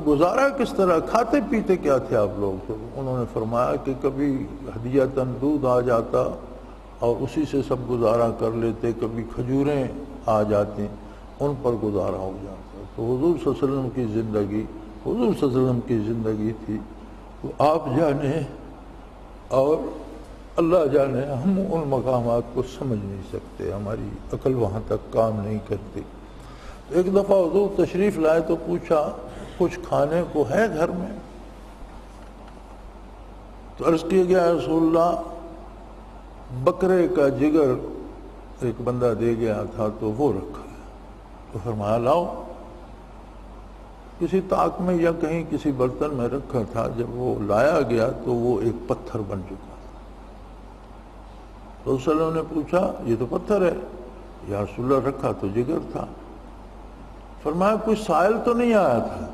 گزارا کس طرح، کھاتے پیتے کیا تھے آپ لوگ؟ تو انہوں نے فرمایا کہ کبھی ہدیۃً دودھ آ جاتا اور اسی سے سب گزارا کر لیتے، کبھی کھجوریں آ جاتی ان پر گزارا ہو جاتا۔ تو حضور صلی اللہ علیہ وسلم کی زندگی، حضور صلی اللہ علیہ وسلم کی زندگی تھی، تو آپ جانے اور اللہ جانے، ہم ان مقامات کو سمجھ نہیں سکتے، ہماری عقل وہاں تک کام نہیں کرتی۔ ایک دفعہ حضور تشریف لائے تو پوچھا کچھ کھانے کو ہے گھر میں؟ تو عرض کیا گیا رسول اللہ بکرے کا جگر ایک بندہ دے گیا تھا تو وہ رکھا ہے، تو فرمایا لاؤ، کسی طاق میں یا کہیں کسی برتن میں رکھا تھا، جب وہ لایا گیا تو وہ ایک پتھر بن چکا تھا۔ تو رسول اللہ نے پوچھا یہ تو پتھر ہے، یا رسول اللہ رکھا تو جگر تھا۔ فرمایا کوئی سائل تو نہیں آیا تھا؟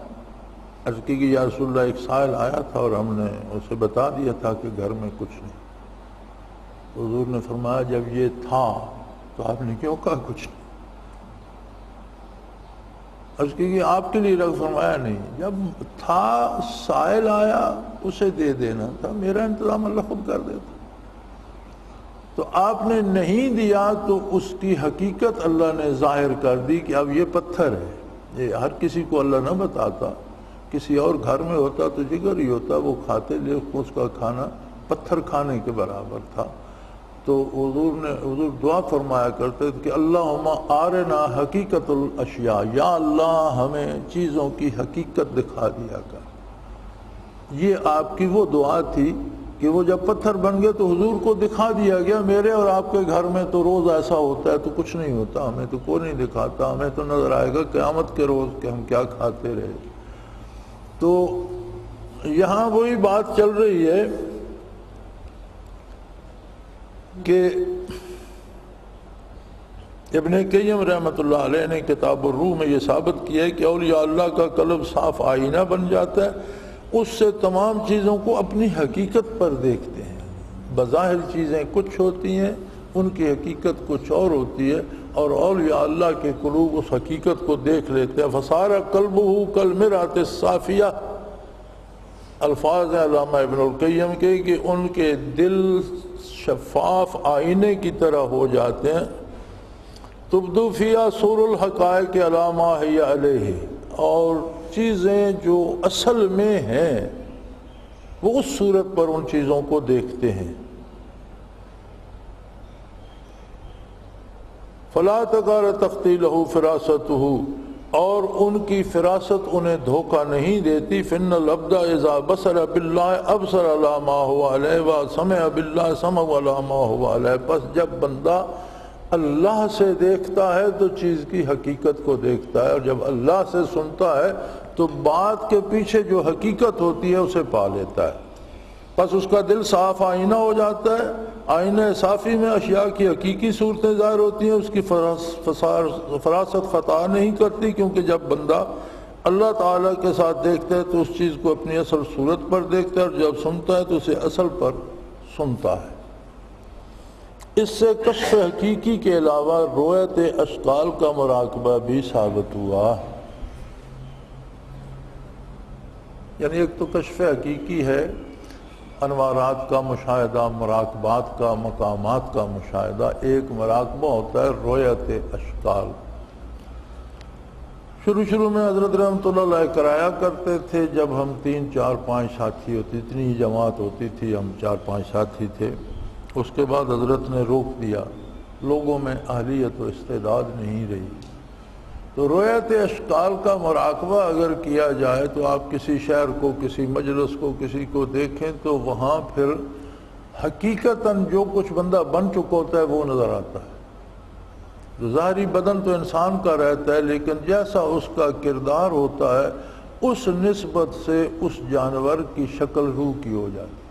عرض کی کہ یا رسول اللہ ایک سائل آیا تھا اور ہم نے اسے بتا دیا تھا کہ گھر میں کچھ نہیں۔ تو حضور نے فرمایا جب یہ تھا تو آپ نے کیوں کہا کچھ نہیں؟ عرض کی کہ آپ کے لیے رکھ، فرمایا نہیں، جب تھا سائل آیا اسے دے دینا تھا، میرا انتظام اللہ خود کر دیتا۔ تو آپ نے نہیں دیا تو اس کی حقیقت اللہ نے ظاہر کر دی کہ اب یہ پتھر ہے۔ یہ ہر کسی کو اللہ نہ بتاتا، کسی اور گھر میں ہوتا تو جگر ہی ہوتا، وہ کھاتے لے، اس کا کھانا پتھر کھانے کے برابر تھا۔ تو حضور دعا فرمایا کرتے تھے کہ اللہم آرنا حقیقت الاشیاء، یا اللہ ہمیں چیزوں کی حقیقت دکھا دیا کر۔ یہ آپ کی وہ دعا تھی کہ وہ جب پتھر بن گئے تو حضور کو دکھا دیا گیا میرے اور آپ کے گھر میں تو روز ایسا ہوتا ہے تو کچھ نہیں ہوتا، ہمیں تو کوئی نہیں دکھاتا، ہمیں تو نظر آئے گا قیامت کے روز کہ ہم کیا کھاتے رہے۔ تو یہاں وہی بات چل رہی ہے کہ ابن قیم رحمۃ اللہ علیہ نے کتاب الروح میں یہ ثابت کیا ہے کہ اولیاء اللہ کا قلب صاف آئینہ بن جاتا ہے، اس سے تمام چیزوں کو اپنی حقیقت پر دیکھتے ہیں۔ بظاہر چیزیں کچھ ہوتی ہیں، ان کی حقیقت کچھ اور ہوتی ہے، اور اولیاء اللہ کے قلوب اس حقیقت کو دیکھ لیتے ہیں۔ فصار قلبہ کالمرآۃ الصافیہ، الفاظ ہیں علامہ ابن القیم کے کہ ان کے دل شفاف آئینے کی طرح ہو جاتے ہیں۔ تبدو فیہا سور الحقائق علی ما ہی علیہ، اور چیزیں جو اصل میں ہیں وہ اس صورت پر ان چیزوں کو دیکھتے ہیں۔ فلا تغار تختی لہو فراستہ، اور ان کی فراست انہیں دھوکہ نہیں دیتی۔ فن العبد اذا بصر باللہ ابصر علی ما هو علیہ وسمع باللہ سمع علی ما هو علیہ، پس جب بندہ اللہ سے دیکھتا ہے تو چیز کی حقیقت کو دیکھتا ہے، اور جب اللہ سے سنتا ہے تو بات کے پیچھے جو حقیقت ہوتی ہے اسے پا لیتا ہے۔ بس اس کا دل صاف آئینہ ہو جاتا ہے، آئینہ صافی میں اشیاء کی حقیقی صورتیں ظاہر ہوتی ہیں، اس کی فراست خطا نہیں کرتی، کیونکہ جب بندہ اللہ تعالیٰ کے ساتھ دیکھتا ہے تو اس چیز کو اپنی اصل صورت پر دیکھتا ہے، اور جب سنتا ہے تو اسے اصل پر سنتا ہے۔ اس سے کشف حقیقی کے علاوہ رؤیت اشکال کا مراقبہ بھی ثابت ہوا۔ یعنی ایک تو کشف حقیقی ہے، انوارات کا مشاہدہ، مراقبات کا، مقامات کا مشاہدہ۔ ایک مراقبہ ہوتا ہے رؤیت اشکال۔ شروع میں حضرت رحمۃ اللہ علیہ کرایا کرتے تھے، جب ہم 3 4 5 ساتھی ہوتی، اتنی ہی جماعت ہوتی تھی، ہم 4 5 ساتھی تھے۔ اس کے بعد حضرت نے روک دیا، لوگوں میں اہلیت و استعداد نہیں رہی۔ تو رؤیت اشکال کا مراقبہ اگر کیا جائے تو آپ کسی شہر کو، کسی مجلس کو، کسی کو دیکھیں تو وہاں پھر حقیقتاً جو کچھ بندہ بن چکا ہوتا ہے وہ نظر آتا ہے۔ ظاہری بدن تو انسان کا رہتا ہے، لیکن جیسا اس کا کردار ہوتا ہے اس نسبت سے اس جانور کی شکل روح کی ہو جاتی ہے۔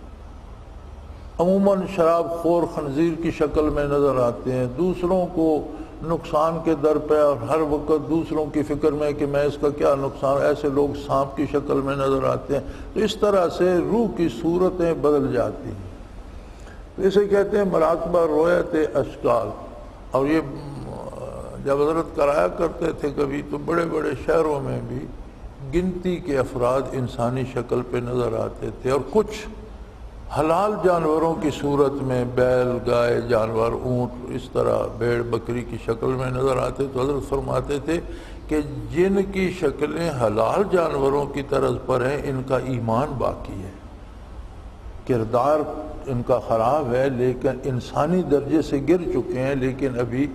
عموماً شراب خور خنزیر کی شکل میں نظر آتے ہیں، دوسروں کو نقصان کے در پہ، اور ہر وقت دوسروں کی فکر میں کہ میں اس کا کیا نقصان، ایسے لوگ سانپ کی شکل میں نظر آتے ہیں۔ تو اس طرح سے روح کی صورتیں بدل جاتی ہیں، تو اسے کہتے ہیں مراقبہ رؤیت اشکال۔ اور یہ جب حضرت کرایا کرتے تھے کبھی تو بڑے بڑے شہروں میں بھی گنتی کے افراد انسانی شکل پہ نظر آتے تھے، اور کچھ حلال جانوروں کی صورت میں، بیل، گائے، جانور، اونٹ، اس طرح بھیڑ بکری کی شکل میں نظر آتے۔ تو حضرت فرماتے تھے کہ جن کی شکلیں حلال جانوروں کی طرز پر ہیں ان کا ایمان باقی ہے، کردار ان کا خراب ہے، لیکن انسانی درجے سے گر چکے ہیں، لیکن ابھی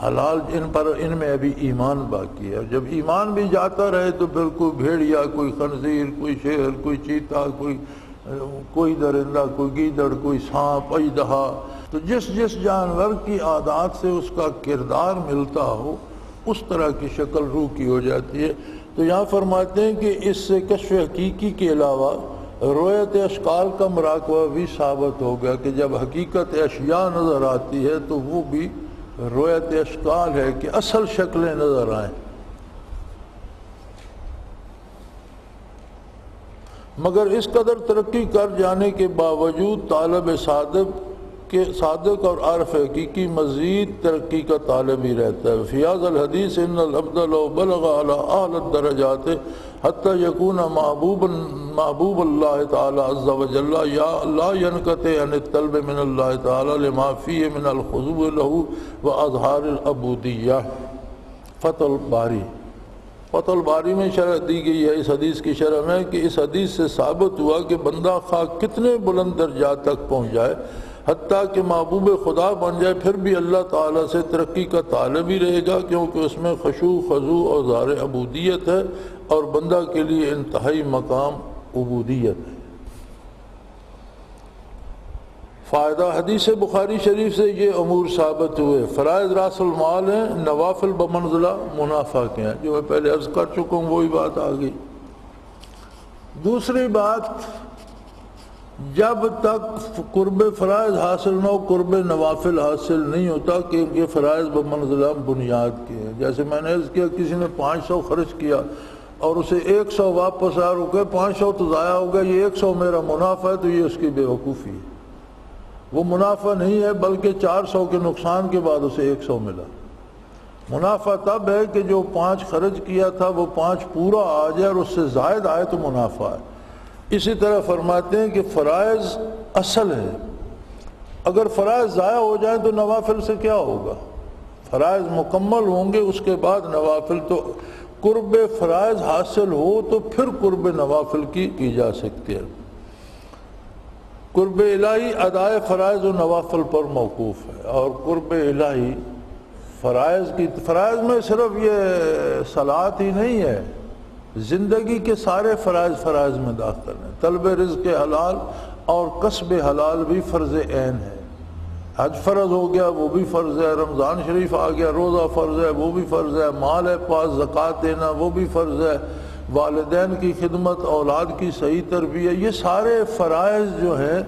حلال ان میں ابھی ایمان باقی ہے۔ اور جب ایمان بھی جاتا رہے تو پھر کوئی بھیڑیا، کوئی خنزیر، کوئی شیر، کوئی چیتا، کوئی کوئی درندہ، کوئی گیدڑ، کوئی سانپ، اژدہا، تو جس جس جانور کی عادات سے اس کا کردار ملتا ہو اس طرح کی شکل روح کی ہو جاتی ہے۔ تو یہاں فرماتے ہیں کہ اس سے کشف حقیقی کے علاوہ رویت اشکال کا مراقبہ بھی ثابت ہو گیا کہ جب حقیقت اشیاء نظر آتی ہے تو وہ بھی رویت اشکال ہے کہ اصل شکلیں نظر آئیں۔ مگر اس قدر ترقی کر جانے کے باوجود طالب صادق اور عارف حقیقی مزید ترقی کا طالب ہی رہتا ہے۔ فی ھذا الحدیث ان العبد لو بلغ علی اعلی الدرجات حتی یکون محبوب اللہ تعالی عز وجل یا لا ينقطع عن الطلب من اللہ تعالی لما فیہ من الخضوع له واظہار العبودیہ۔ فتح الباری میں شرح دی گئی ہے اس حدیث کی شرح میں کہ اس حدیث سے ثابت ہوا کہ بندہ خواہ کتنے بلند درجات تک پہنچ جائے، حتیٰ کہ محبوب خدا بن جائے، پھر بھی اللہ تعالیٰ سے ترقی کا طالب ہی رہے گا، کیونکہ اس میں خشوع، خضوع اور ظاہر عبودیت ہے، اور بندہ کے لیے انتہائی مقام عبودیت ہے۔ فائدہ حدیث بخاری شریف سے یہ امور ثابت ہوئے۔ فرائض راس المال ہیں، نوافل بمنزلہ منافع کے ہیں، جو میں پہلے عرض کر چکا ہوں، وہی بات آ گئی۔ دوسری بات، جب تک قرب فرائض حاصل نہ ہو قرب نوافل حاصل نہیں ہوتا، کہ یہ فرائض بمنزلہ بنیاد کے ہیں۔ جیسے میں نے عرض کیا، کسی نے 500 خرچ کیا اور اسے 100 واپس آ رکے، 500 تو ضائع ہو گیا، یہ 100 میرا منافع ہے، تو یہ اس کی بے وقوفی ہے۔ وہ منافع نہیں ہے، بلکہ 400 کے نقصان کے بعد اسے 100 ملا۔ منافع تب ہے کہ جو 5 خرچ کیا تھا وہ 5 پورا آ جائے، اور اس سے زائد آئے تو منافع ہے۔ اسی طرح فرماتے ہیں کہ فرائض اصل ہے، اگر فرائض ضائع ہو جائیں تو نوافل سے کیا ہوگا؟ فرائض مکمل ہوں گے، اس کے بعد نوافل۔ تو قرب فرائض حاصل ہو تو پھر قرب نوافل کی جا سکتی ہے۔ قرب الہی ادائے فرائض و نوافل پر موقوف ہے، اور قرب الہی فرائض میں صرف یہ صلاۃ ہی نہیں ہے، زندگی کے سارے فرائض میں داخل ہیں۔ طلب رزق حلال اور کسب حلال بھی فرض عین ہے۔ حج فرض ہو گیا، وہ بھی فرض ہے، رمضان شریف آ گیا، روزہ فرض ہے، وہ بھی فرض ہے، مال ہے پاس، زکوٰۃ دینا وہ بھی فرض ہے، والدین کی خدمت، اولاد کی صحیح تربیت، یہ سارے فرائض جو ہیں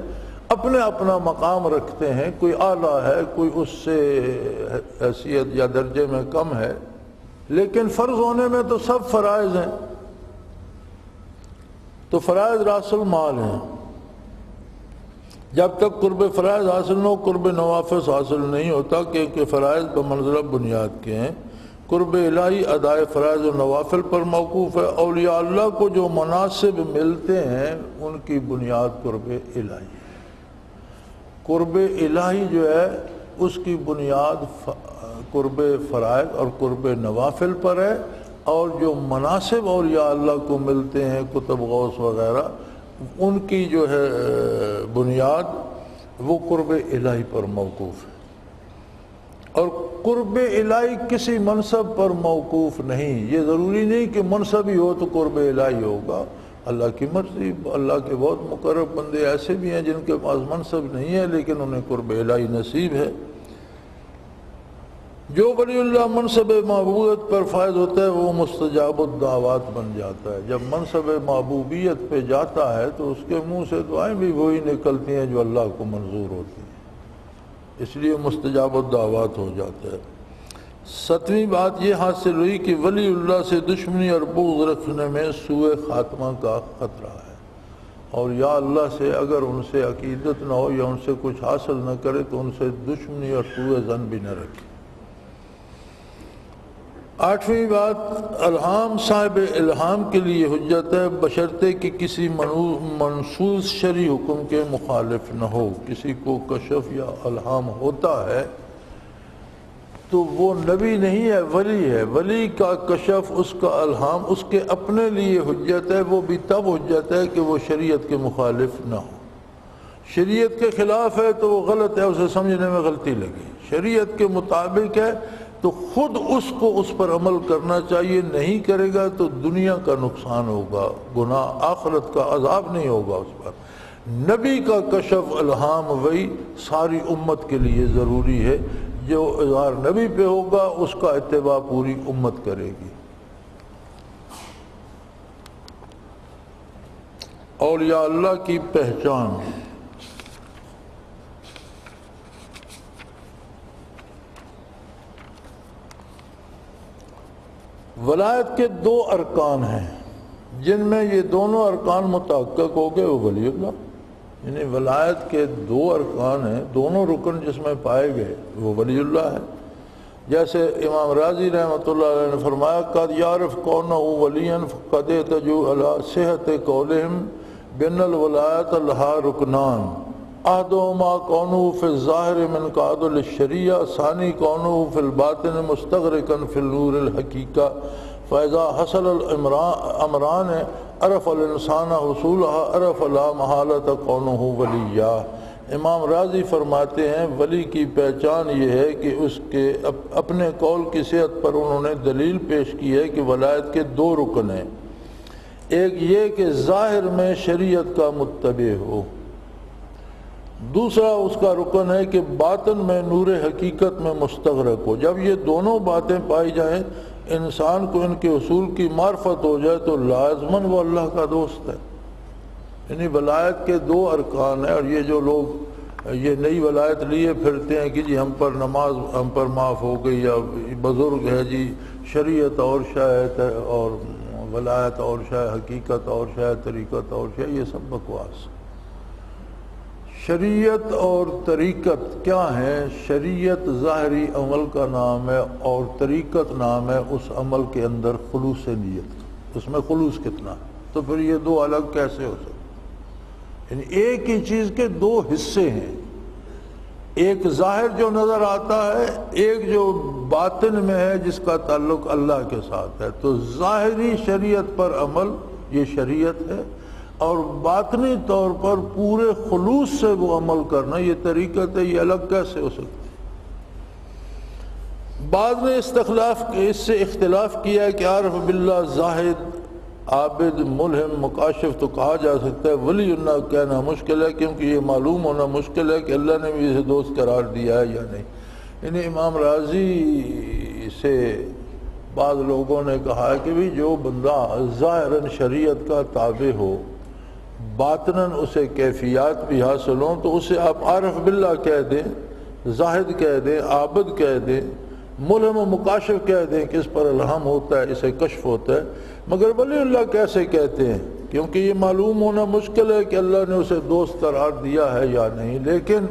اپنے اپنا مقام رکھتے ہیں، کوئی اعلیٰ ہے، کوئی اس سے حیثیت یا درجے میں کم ہے، لیکن فرض ہونے میں تو سب فرائض ہیں۔ تو فرائض راس المال ہیں، جب تک قرب فرائض حاصل نہ ہو قرب نوافل حاصل نہیں ہوتا، کہ فرائض بمنزلہ بنیاد کے ہیں۔ قرب الہی ادائے فرائض و نوافل پر موقوف ہے۔ اولیاء اللہ کو جو مناسب ملتے ہیں ان کی بنیاد قرب الہی ہے۔ قرب الہی جو ہے اس کی بنیاد قرب فرائض اور قرب نوافل پر ہے، اور جو مناسب اولیاء اللہ کو ملتے ہیں کتب غوث وغیرہ، ان کی جو ہے بنیاد وہ قرب الہی پر موقوف ہے۔ اور قرب الہی کسی منصب پر موقوف نہیں، یہ ضروری نہیں کہ منصب ہی ہو تو قرب الہی ہوگا، اللہ کی مرضی۔ اللہ کے بہت مقرب بندے ایسے بھی ہیں جن کے پاس منصب نہیں ہے لیکن انہیں قرب الہی نصیب ہے۔ جو ولی اللہ منصب محبوبیت پر فائز ہوتا ہے وہ مستجاب الدعوات بن جاتا ہے۔ جب منصب محبوبیت پہ جاتا ہے تو اس کے منہ سے دعائیں بھی وہی نکلتی ہیں جو اللہ کو منظور ہوتی ہیں، اس لیے مستجاب الدعوات ہو جاتا ہے۔ 7ویں بات یہ حاصل ہوئی کہ ولی اللہ سے دشمنی اور بغض رکھنے میں سوء خاتمہ کا خطرہ ہے، اور یا اللہ سے اگر ان سے عقیدت نہ ہو یا ان سے کچھ حاصل نہ کرے تو ان سے دشمنی اور سوء ظن بھی نہ رکھے۔ 8ویں بات، الہام صاحب الہام کے لیے حجت ہے بشرطے کہ کسی منصوص شرعی حکم کے مخالف نہ ہو۔ کسی کو کشف یا الہام ہوتا ہے تو وہ نبی نہیں ہے، ولی ہے۔ ولی کا کشف، اس کا الہام اس کے اپنے لیے حجت ہے، وہ بھی تب حجت ہے کہ وہ شریعت کے مخالف نہ ہو۔ شریعت کے خلاف ہے تو وہ غلط ہے، اسے سمجھنے میں غلطی لگے۔ شریعت کے مطابق ہے تو خود اس کو اس پر عمل کرنا چاہیے، نہیں کرے گا تو دنیا کا نقصان ہوگا، گناہ، آخرت کا عذاب نہیں ہوگا اس پر۔ نبی کا کشف الہام وہی ساری امت کے لیے ضروری ہے، جو اظہار نبی پہ ہوگا اس کا اتباع پوری امت کرے گی۔ اولیاء اللہ کی پہچان، ولایت کے دو ارکان ہیں جن میں یہ دونوں ارکان متحقق ہو گئے، وہ ولی اللہ، یعنی ولایت کے دو ارکان ہیں، دونوں رکن جس میں پائے گئے وہ ولی اللہ ہے۔ جیسے امام راضی رحمۃ اللہ علیہ نے فرمایا قد یعرف کونہ ولیا فقد تجو علی صحت قولہم بن الولایت لہا رکنان احدہما کونہ فی الظاہر من قاد للشریعہ ثانی کونہ فی الباطن مستغرقا فی النور الحقیقہ فاذا حصل الامران عرف الانسان حصولها عرف لا محالۃ کونہ ولیہ۔ امام راضی فرماتے ہیں ولی کی پہچان یہ ہے کہ اس کے اپنے قول کی صحت پر انہوں نے دلیل پیش کی ہے کہ ولایت کے دو رکن ہیں، ایک یہ کہ ظاہر میں شریعت کا متبع ہو، دوسرا اس کا رکن ہے کہ باطن میں نور حقیقت میں مستغرق ہو۔ جب یہ دونوں باتیں پائی جائیں، انسان کو ان کے اصول کی معرفت ہو جائے تو لازماً وہ اللہ کا دوست ہے۔ یعنی ولایت کے دو ارکان ہیں، اور یہ جو لوگ یہ نئی ولایت لیے پھرتے ہیں کہ جی ہم پر نماز ہم پر معاف ہو گئی، یا بزرگ ہے جی، شریعت اور شاید ہے اور ولایت اور شاید حقیقت اور شاید طریقت اور شاید، یہ سب بکواس۔ شریعت اور طریقت کیا ہے؟ شریعت ظاہری عمل کا نام ہے اور طریقت نام ہے اس عمل کے اندر خلوص نیت، اس میں خلوص کتنا ہے، تو پھر یہ دو الگ کیسے ہو سکتے؟ یعنی ایک ہی چیز کے دو حصے ہیں، ایک ظاہر جو نظر آتا ہے، ایک جو باطن میں ہے جس کا تعلق اللہ کے ساتھ ہے۔ تو ظاہری شریعت پر عمل یہ شریعت ہے، اور باطنی طور پر پورے خلوص سے وہ عمل کرنا یہ طریقت ہے۔ یہ الگ کیسے ہو سکتی؟ بعض نے اس سے اختلاف کیا ہے کہ عارف باللہ زاہد عابد ملہم مکاشف تو کہا جا سکتا ہے، ولی اللہ کہنا مشکل ہے کیونکہ یہ معلوم ہونا مشکل ہے کہ اللہ نے بھی اسے دوست قرار دیا ہے یا نہیں۔ یعنی امام راضی سے بعض لوگوں نے کہا ہے کہ بھی جو بندہ ظاہراً شریعت کا تابع ہو، باطناً اسے کیفیات بھی حاصل ہوں، تو اسے آپ عارف باللہ کہہ دیں، زاہد کہہ دیں، عابد کہہ دیں، ملہم و مکاشف کہہ دیں کہ اس پر الہام ہوتا ہے، اسے کشف ہوتا ہے، مگر ولی اللہ کیسے کہتے ہیں؟ کیونکہ یہ معلوم ہونا مشکل ہے کہ اللہ نے اسے دوست قرار دیا ہے یا نہیں۔ لیکن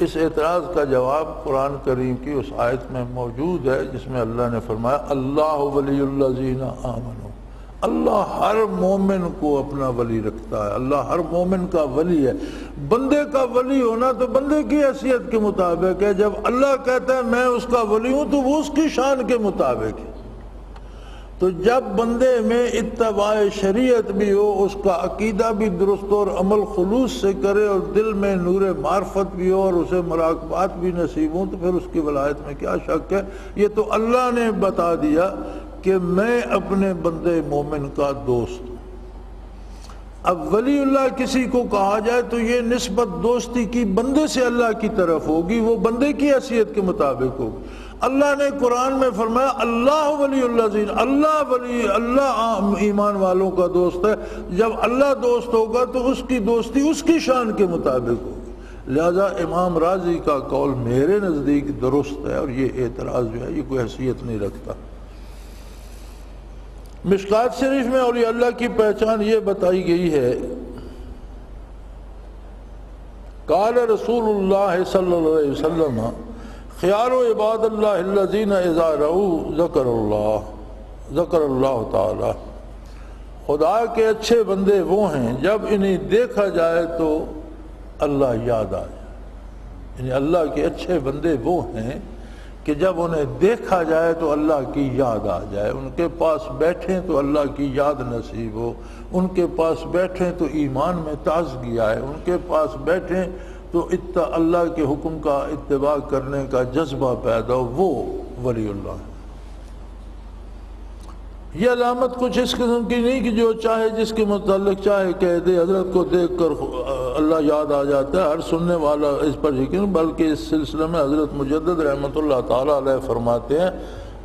اس اعتراض کا جواب قرآن کریم کی اس آیت میں موجود ہے جس میں اللہ نے فرمایا اللہ ولی الذین آمنوا، اللہ ہر مومن کو اپنا ولی رکھتا ہے، اللہ ہر مومن کا ولی ہے۔ بندے کا ولی ہونا تو بندے کی حیثیت کے مطابق ہے، جب اللہ کہتا ہے میں اس کا ولی ہوں تو وہ اس کی شان کے مطابق ہے۔ تو جب بندے میں اتباع شریعت بھی ہو، اس کا عقیدہ بھی درست اور عمل خلوص سے کرے، اور دل میں نور معرفت بھی ہو اور اسے مراقبات بھی نصیب ہوں، تو پھر اس کی ولایت میں کیا شک ہے؟ یہ تو اللہ نے بتا دیا کہ میں اپنے بندے مومن کا دوست ہوں۔ اب ولی اللہ کسی کو کہا جائے تو یہ نسبت دوستی کی بندے سے اللہ کی طرف ہوگی، وہ بندے کی حیثیت کے مطابق ہوگی۔ اللہ نے قرآن میں فرمایا اللہ ولی الذین، اللہ ولی، اللہ ایمان والوں کا دوست ہے۔ جب اللہ دوست ہوگا تو اس کی دوستی اس کی شان کے مطابق ہوگی۔ لہذا امام راضی کا قول میرے نزدیک درست ہے، اور یہ اعتراض جو ہے یہ کوئی حیثیت نہیں رکھتا۔ مشکات شریف میں اولیاء اللہ کی پہچان یہ بتائی گئی ہے، قال رسول اللہ صلی اللہ علیہ وسلم خیار عباد اللہ الذین اذا رؤوا ذکر اللہ تعالی، خدا کے اچھے بندے وہ ہیں جب انہیں دیکھا جائے تو اللہ یاد آ جائے۔ یعنی اللہ کے اچھے بندے وہ ہیں کہ جب انہیں دیکھا جائے تو اللہ کی یاد آ جائے، ان کے پاس بیٹھیں تو اللہ کی یاد نصیب ہو، ان کے پاس بیٹھیں تو ایمان میں تازگی آئے، ان کے پاس بیٹھیں تو اللہ کے حکم کا اتباع کرنے کا جذبہ پیدا ہو، وہ ولی اللہ ہے۔ یہ علامت کچھ اس قسم کی نہیں کہ جو چاہے جس کے متعلق چاہے کہہ دے، حضرت کو دیکھ کر اللہ یاد آ جاتا ہے، ہر سننے والا اس پر یقین، بلکہ اس سلسلے میں حضرت مجدد رحمۃ اللہ تعالیٰ علیہ فرماتے ہیں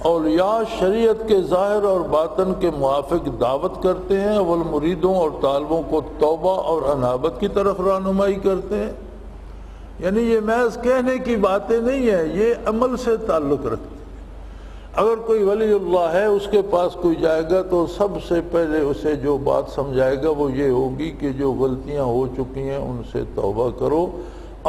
اولیاء شریعت کے ظاہر اور باطن کے موافق دعوت کرتے ہیں، اول مریدوں اور طالبوں کو توبہ اور انابت کی طرف رہنمائی کرتے ہیں۔ یعنی یہ محض کہنے کی باتیں نہیں ہیں، یہ عمل سے تعلق رکھتے ہیں۔ اگر کوئی ولی اللہ ہے، اس کے پاس کوئی جائے گا تو سب سے پہلے اسے جو بات سمجھائے گا وہ یہ ہوگی کہ جو غلطیاں ہو چکی ہیں ان سے توبہ کرو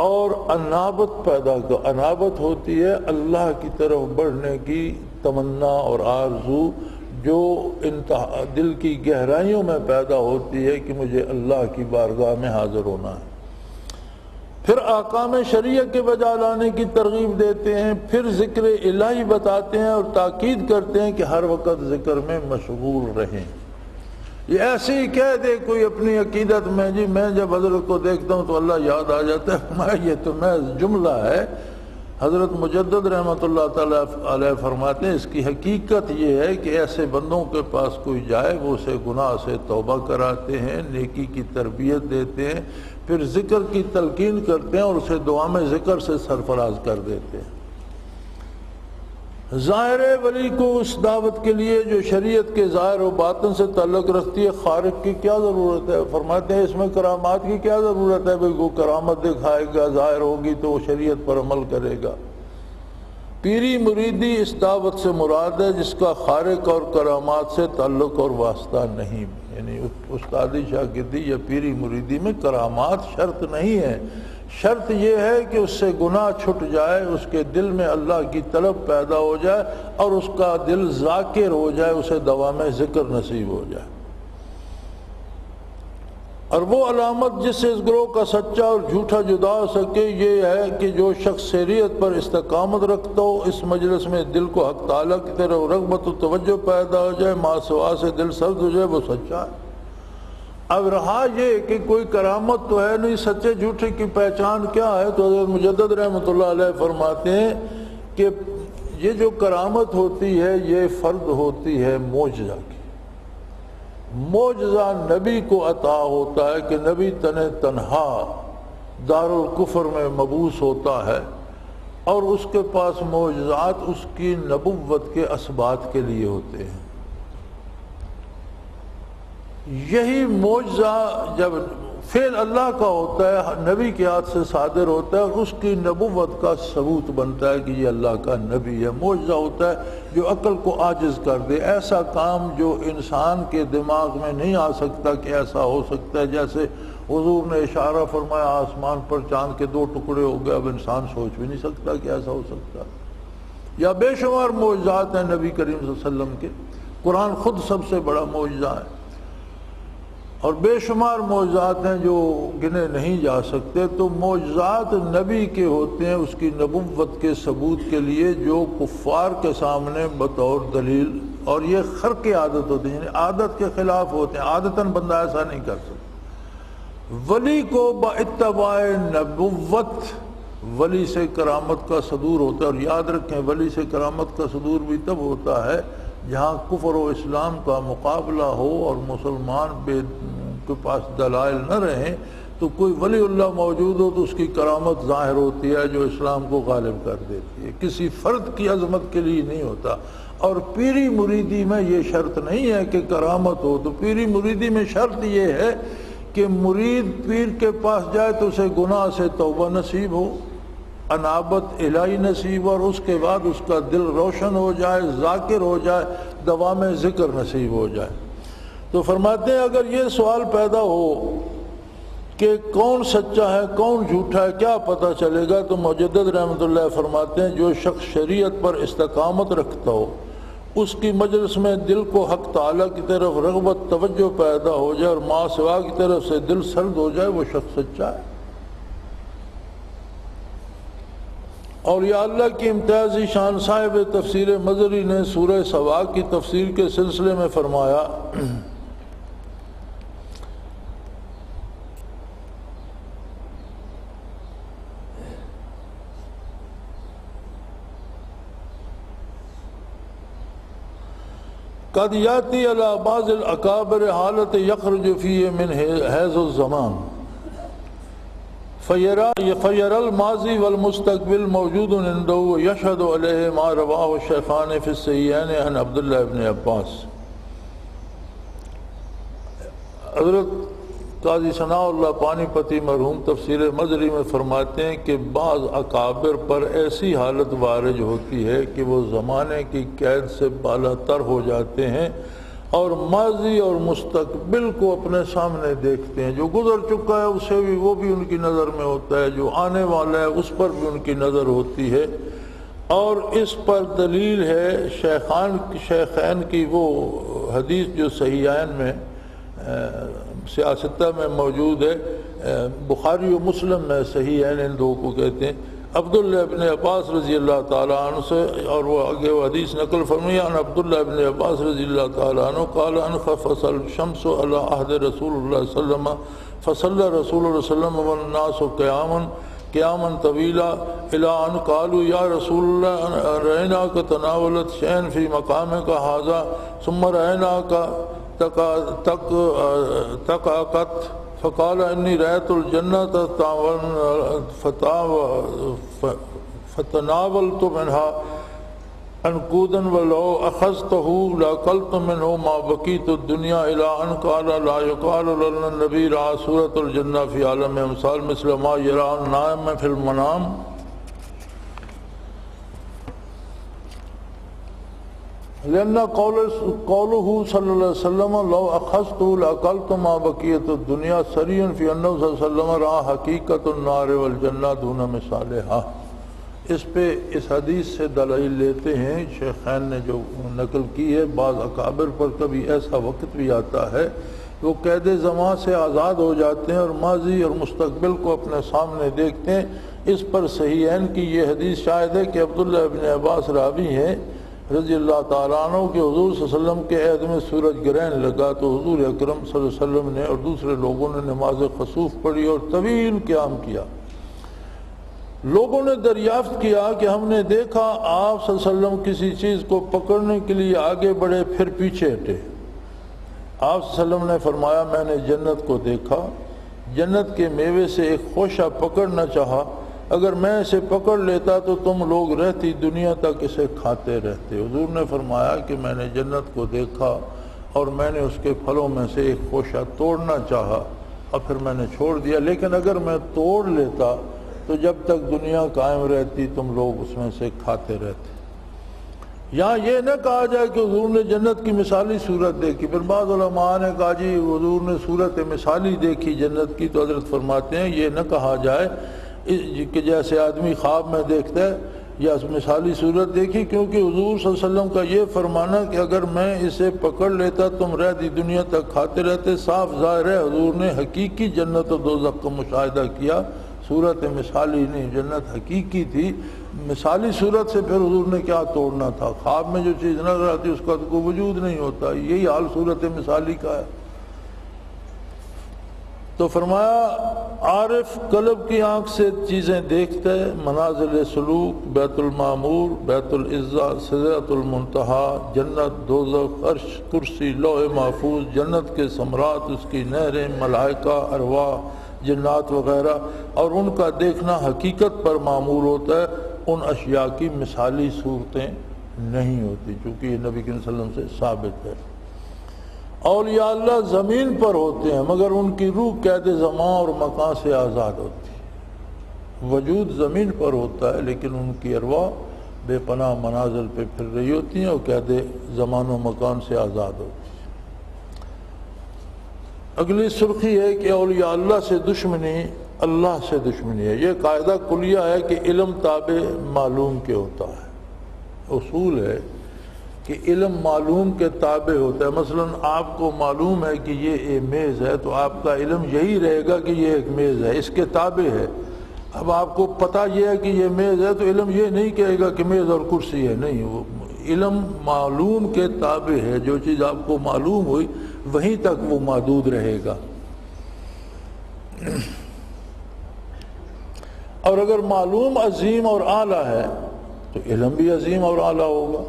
اور انابت پیدا کرو۔ انابت ہوتی ہے اللہ کی طرف بڑھنے کی تمنا اور آرزو، جو دل کی گہرائیوں میں پیدا ہوتی ہے کہ مجھے اللہ کی بارگاہ میں حاضر ہونا ہے۔ پھر احکام شریعت کے بجا لانے کی ترغیب دیتے ہیں، پھر ذکر الہی بتاتے ہیں اور تاکید کرتے ہیں کہ ہر وقت ذکر میں مشغول رہیں۔ یہ ایسے ہی کہہ دے کوئی اپنی عقیدت میں، جی میں جب حضرت کو دیکھتا ہوں تو اللہ یاد آ جاتا ہے، یہ تو محض جملہ ہے۔ حضرت مجدد رحمۃ اللہ تعالیٰ علیہ فرماتے ہیں اس کی حقیقت یہ ہے کہ ایسے بندوں کے پاس کوئی جائے، وہ اسے گناہ سے توبہ کراتے ہیں، نیکی کی تربیت دیتے ہیں، پھر ذکر کی تلقین کرتے ہیں اور اسے دعا میں ذکر سے سرفراز کر دیتے ہیں۔ ظاہر ولی کو اس دعوت کے لیے جو شریعت کے ظاہر و باطن سے تعلق رکھتی ہے، خارق کی کیا ضرورت ہے؟ فرماتے ہیں اس میں کرامات کی کیا ضرورت ہے؟ بھئی وہ کرامت دکھائے گا، ظاہر ہوگی تو وہ شریعت پر عمل کرے گا۔ پیری مریدی اس دعوت سے مراد ہے جس کا خارق اور کرامات سے تعلق اور واسطہ نہیں، یعنی استادی شاگردی یا پیری مریدی میں کرامات شرط نہیں ہے، شرط یہ ہے کہ اس سے گناہ چھٹ جائے، اس کے دل میں اللہ کی طلب پیدا ہو جائے اور اس کا دل ذاکر ہو جائے، اسے دوام ذکر نصیب ہو جائے۔ اور وہ علامت جس سے اس گروہ کا سچا اور جھوٹا جدا ہو سکے یہ ہے کہ جو شخص شریعت پر استقامت رکھتا ہو، اس مجلس میں دل کو حق تعالیٰ کی طرف رغبت و توجہ پیدا ہو جائے، ما سوا سے دل سرد ہو جائے، وہ سچا ہے۔ اب رہا یہ کہ کوئی کرامت تو ہے نہیں، سچے جھوٹے کی پہچان کیا ہے؟ تو حضرت مجدد رحمۃ اللہ علیہ فرماتے ہیں کہ یہ جو کرامت ہوتی ہے یہ فرد ہوتی ہے معجزہ کی۔ معجزہ نبی کو عطا ہوتا ہے کہ نبی تنہا دارالکفر میں مبعوث ہوتا ہے اور اس کے پاس معجزات اس کی نبوت کے اثبات کے لیے ہوتے ہیں۔ یہی معجزہ جب فعل اللہ کا ہوتا ہے، نبی کے ہاتھ سے صادر ہوتا ہے اور اس کی نبوت کا ثبوت بنتا ہے کہ یہ اللہ کا نبی ہے۔ معجزہ ہوتا ہے جو عقل کو عاجز کر دے، ایسا کام جو انسان کے دماغ میں نہیں آ سکتا کہ ایسا ہو سکتا ہے، جیسے حضور نے اشارہ فرمایا آسمان پر چاند کے 2 ٹکڑے ہو گئے، اب انسان سوچ بھی نہیں سکتا کہ ایسا ہو سکتا۔ یا بے شمار معجزات ہیں نبی کریم صلی اللہ علیہ وسلم کے، قرآن خود سب سے بڑا معجزہ ہے، اور بے شمار معجزات ہیں جو گنے نہیں جا سکتے۔ تو معجزات نبی کے ہوتے ہیں اس کی نبوت کے ثبوت کے لیے، جو کفار کے سامنے بطور دلیل، اور یہ خرق عادت ہوتی ہے، یعنی عادت کے خلاف ہوتے ہیں، عادتاً بندہ ایسا نہیں کر سکتا۔ ولی کو با اتباع نبوت ولی سے کرامت کا صدور ہوتا ہے، اور یاد رکھیں ولی سے کرامت کا صدور بھی تب ہوتا ہے جہاں کفر و اسلام کا مقابلہ ہو اور مسلمان کے پاس دلائل نہ رہیں، تو کوئی ولی اللہ موجود ہو تو اس کی کرامت ظاہر ہوتی ہے جو اسلام کو غالب کر دیتی ہے، کسی فرد کی عظمت کے لیے نہیں ہوتا۔ اور پیری مریدی میں یہ شرط نہیں ہے کہ کرامت ہو، تو پیری مریدی میں شرط یہ ہے کہ مرید پیر کے پاس جائے تو اسے گناہ سے توبہ نصیب ہو، انابت الہی نصیب، اور اس کے بعد اس کا دل روشن ہو جائے، ذاکر ہو جائے، دوام ذکر نصیب ہو جائے۔ تو فرماتے ہیں اگر یہ سوال پیدا ہو کہ کون سچا ہے کون جھوٹا ہے کیا پتہ چلے گا، تو مجدد رحمۃ اللہ فرماتے ہیں جو شخص شریعت پر استقامت رکھتا ہو، اس کی مجلس میں دل کو حق تعالیٰ کی طرف رغبت توجہ پیدا ہو جائے اور ما سوا کی طرف سے دل سرد ہو جائے، وہ شخص سچا ہے۔ اور یا اللہ کی امتیازی شان صاحب تفسیر مظہری نے سورہ سبا کی تفسیر کے سلسلے میں فرمایا قد یاتی علی بعض الاکابر حالت یخرج فیہ من حیض الزمان، فیر الماضی والمستقبل موجود عنده یشهد علیہ ما رواه الشیخان فی الصحیحین عن عبداللہ ابن عباس۔ حضرت قاضی ثناء اللہ پانی پتی مرحوم تفسیر مظہری میں فرماتے ہیں کہ بعض اکابر پر ایسی حالت وارد ہوتی ہے کہ وہ زمانے کی قید سے بالا تر ہو جاتے ہیں اور ماضی اور مستقبل کو اپنے سامنے دیکھتے ہیں، جو گزر چکا ہے اسے بھی وہ بھی ان کی نظر میں ہوتا ہے، جو آنے والا ہے اس پر بھی ان کی نظر ہوتی ہے۔ اور اس پر دلیل ہے شیخین کی وہ حدیث جو صحیحین میں سیاستہ میں موجود ہے، بخاری و مسلم میں صحیحین ان دو کو کہتے ہیں، عبداللہ ابن عباس رضی اللہ تعالیٰ عنہ سے، اور وہ آگے وہ حدیث نقل فرمائی عن عبداللہ ابن عباس رضی اللہ تعالیٰ عنہ قال انخفض الشمس علی عہد رسول اللہ صلی اللہ علیہ وسلم فصلی رسول اللہ صلی اللہ علیہ وسلم والناس قیاما طویلا الی ان قالوا یا رسول اللہ رأیناک تناولت شیئا فی مقامک ھذا ثم رأیناک تقعقت فقال انی رأیت الجنۃ فتناولت منها عنقودا ولو اخذته لاكلت منه ما بقيت الدنيا الى ان قال لا يقال لنا النبي رأى سورة الجنة في عالم امثال مثل ما يرى النائم في المنام۔ لأن قوله صلى الله عليه وسلم لو أخذته لأكلت ما بقيت الدنيا سريا في أنه صلى الله عليه وسلم رأى حقيقة النار والجنة دون مثالها۔ اس پہ اس حدیث سے دلائل لیتے ہیں شیخین نے جو نقل کی ہے، بعض اکابر پر کبھی ایسا وقت بھی آتا ہے وہ قید زمان سے آزاد ہو جاتے ہیں اور ماضی اور مستقبل کو اپنے سامنے دیکھتے ہیں۔ اس پر صحیحین کی یہ حدیث شاہد ہے کہ عبداللہ ابن عباس راوی ہیں رضی اللہ تعالیٰ عنہ کہ حضور صلی اللہ علیہ وسلم کے عہد میں سورج گرہن لگا تو حضور اکرم صلی اللہ علیہ وسلم نے اور دوسرے لوگوں نے نماز خسوف پڑھی اور طویل قیام کیا۔ لوگوں نے دریافت کیا کہ ہم نے دیکھا آپ صلی اللہ علیہ وسلم کسی چیز کو پکڑنے کے لیے آگے بڑھے پھر پیچھے ہٹے۔ آپ صلی اللہ علیہ وسلم نے فرمایا میں نے جنت کو دیکھا، جنت کے میوے سے ایک خوشہ پکڑنا چاہا، اگر میں اسے پکڑ لیتا تو تم لوگ رہتی دنیا تک اسے کھاتے رہتے۔ حضور نے فرمایا کہ میں نے جنت کو دیکھا اور میں نے اس کے پھلوں میں سے ایک خوشہ توڑنا چاہا اور پھر میں نے چھوڑ دیا، لیکن اگر میں توڑ لیتا تو جب تک دنیا قائم رہتی تم لوگ اس میں سے کھاتے رہتے۔ یہاں یہ نہ کہا جائے کہ حضور نے جنت کی مثالی صورت دیکھی، پھر بعض علماء نے کہا جی حضور نے صورت مثالی دیکھی جنت کی، تو حضرت فرماتے ہیں یہ نہ کہا جائے کہ جیسے آدمی خواب میں دیکھتا ہے یا مثالی صورت دیکھی، کیونکہ حضور صلی اللہ علیہ وسلم کا یہ فرمانا کہ اگر میں اسے پکڑ لیتا تم رہتی دنیا تک کھاتے رہتے، صاف ظاہر ہے حضور نے حقیقی جنت و دوزخ کا مشاہدہ کیا، صورت مثالی نہیں، جنت حقیقی تھی، مثالی صورت سے پھر حضور نے کیا توڑنا تھا؟ خواب میں جو چیز نظر آتی اس کا تو کوئی وجود نہیں ہوتا، یہی حال صورت مثالی کا ہے۔ تو فرمایا عارف قلب کی آنکھ سے چیزیں دیکھتا ہے، منازل سلوک، بیت المعمور، بیت العزہ، سدرۃ المنتہا، جنت، دوزخ، عرش، کرسی، لوح محفوظ، جنت کے ثمرات، اس کی نہریں، ملائکہ، ارواح، جنات وغیرہ، اور ان کا دیکھنا حقیقت پر معمور ہوتا ہے، ان اشیاء کی مثالی صورتیں نہیں ہوتی، چونکہ یہ نبی کریم صلی اللہ علیہ وسلم سے ثابت ہے۔ اولیاء اللہ زمین پر ہوتے ہیں مگر ان کی روح قید زمان اور مکان سے آزاد ہوتی ہے، وجود زمین پر ہوتا ہے لیکن ان کی ارواح بے پناہ منازل پہ پھر رہی ہوتی ہیں اور قید زمان و مکان سے آزاد ہوتی ہیں۔ اگلی سرخی ہے کہ اولیاء اللہ سے دشمنی اللہ سے دشمنی ہے۔ یہ قاعدہ کلیہ ہے کہ علم تابع معلوم کے ہوتا ہے، اصول ہے کہ علم معلوم کے تابع ہوتا ہے۔ مثلا آپ کو معلوم ہے کہ یہ میز ہے تو آپ کا علم یہی رہے گا کہ یہ ایک میز ہے، اس کے تابع ہے۔ اب آپ کو پتہ یہ ہے کہ یہ میز ہے تو علم یہ نہیں کہے گا کہ میز اور کرسی ہے، نہیں، وہ علم معلوم کے تابع ہے، جو چیز آپ کو معلوم ہوئی وہیں تک وہ محدود رہے گا۔ اور اگر معلوم عظیم اور اعلیٰ ہے تو علم بھی عظیم اور اعلیٰ ہوگا۔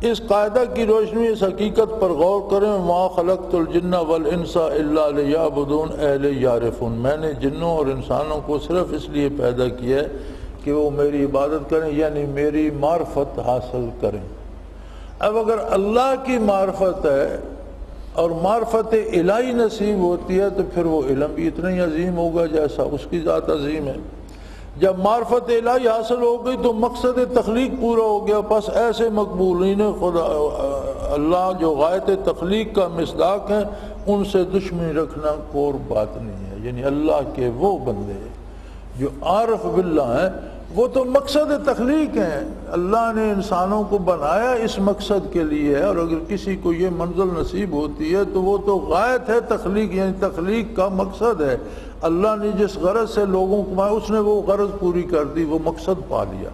اس قاعدہ کی روشنی اس حقیقت پر غور کریں، ما خلقت الجن والانس الا لیعبدون اے لیعرفون، میں نے جنوں اور انسانوں کو صرف اس لیے پیدا کیا ہے کہ وہ میری عبادت کریں، یعنی میری معرفت حاصل کریں۔ اب اگر اللہ کی معرفت ہے اور معرفت الہی نصیب ہوتی ہے تو پھر وہ علم بھی اتنا ہی عظیم ہوگا جیسا اس کی ذات عظیم ہے۔ جب معرفت الہی حاصل ہو گئی تو مقصد تخلیق پورا ہو گیا، پس ایسے مقبولین خدا اللہ جو غایت تخلیق کا مصداق ہیں ان سے دشمنی رکھنا کوئی بات نہیں ہے۔ یعنی اللہ کے وہ بندے جو عارف باللہ ہیں وہ تو مقصد تخلیق ہیں، اللہ نے انسانوں کو بنایا اس مقصد کے لیے ہے، اور اگر کسی کو یہ منزل نصیب ہوتی ہے تو وہ تو غایت ہے تخلیق، یعنی تخلیق کا مقصد ہے۔ اللہ نے جس غرض سے لوگوں کو بنایا اس نے وہ غرض پوری کر دی، وہ مقصد پا لیا۔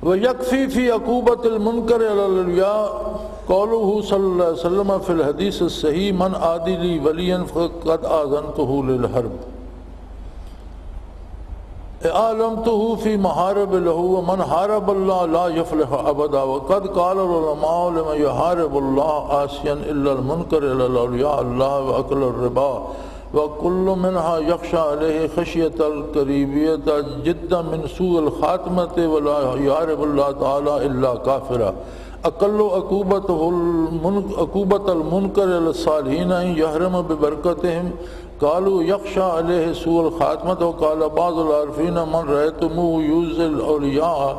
وَيَكْفِي فِي عُقُوبَةِ الْمُنْكَرِ عَلَى الْأَوْلِيَاءِ قَوْلُهُ صلی اللہ علیہ وسلم فی الحدیث الصحیح من عادی لی ولیًا فقد آذنتہ للحرب اعلمته فی محارب له ومن حارب اللہ لا یفلح ابدا وقد قال العلماء لمن يحارب اللہ عاصیا الا المنکر الی اولیاء اللہ واکل الربا وكل منها يخشى عليه خشية القريبية جدا من سوء الخاتمة ولا يعرف الله تعالى إلا كافرا أقل عقوبة المنكر للصالحين أن يحرم ببركتهم قالوا يخشى عليه سوء الخاتمة وقال بعض العارفين من رأيتموه يؤذي الأولياء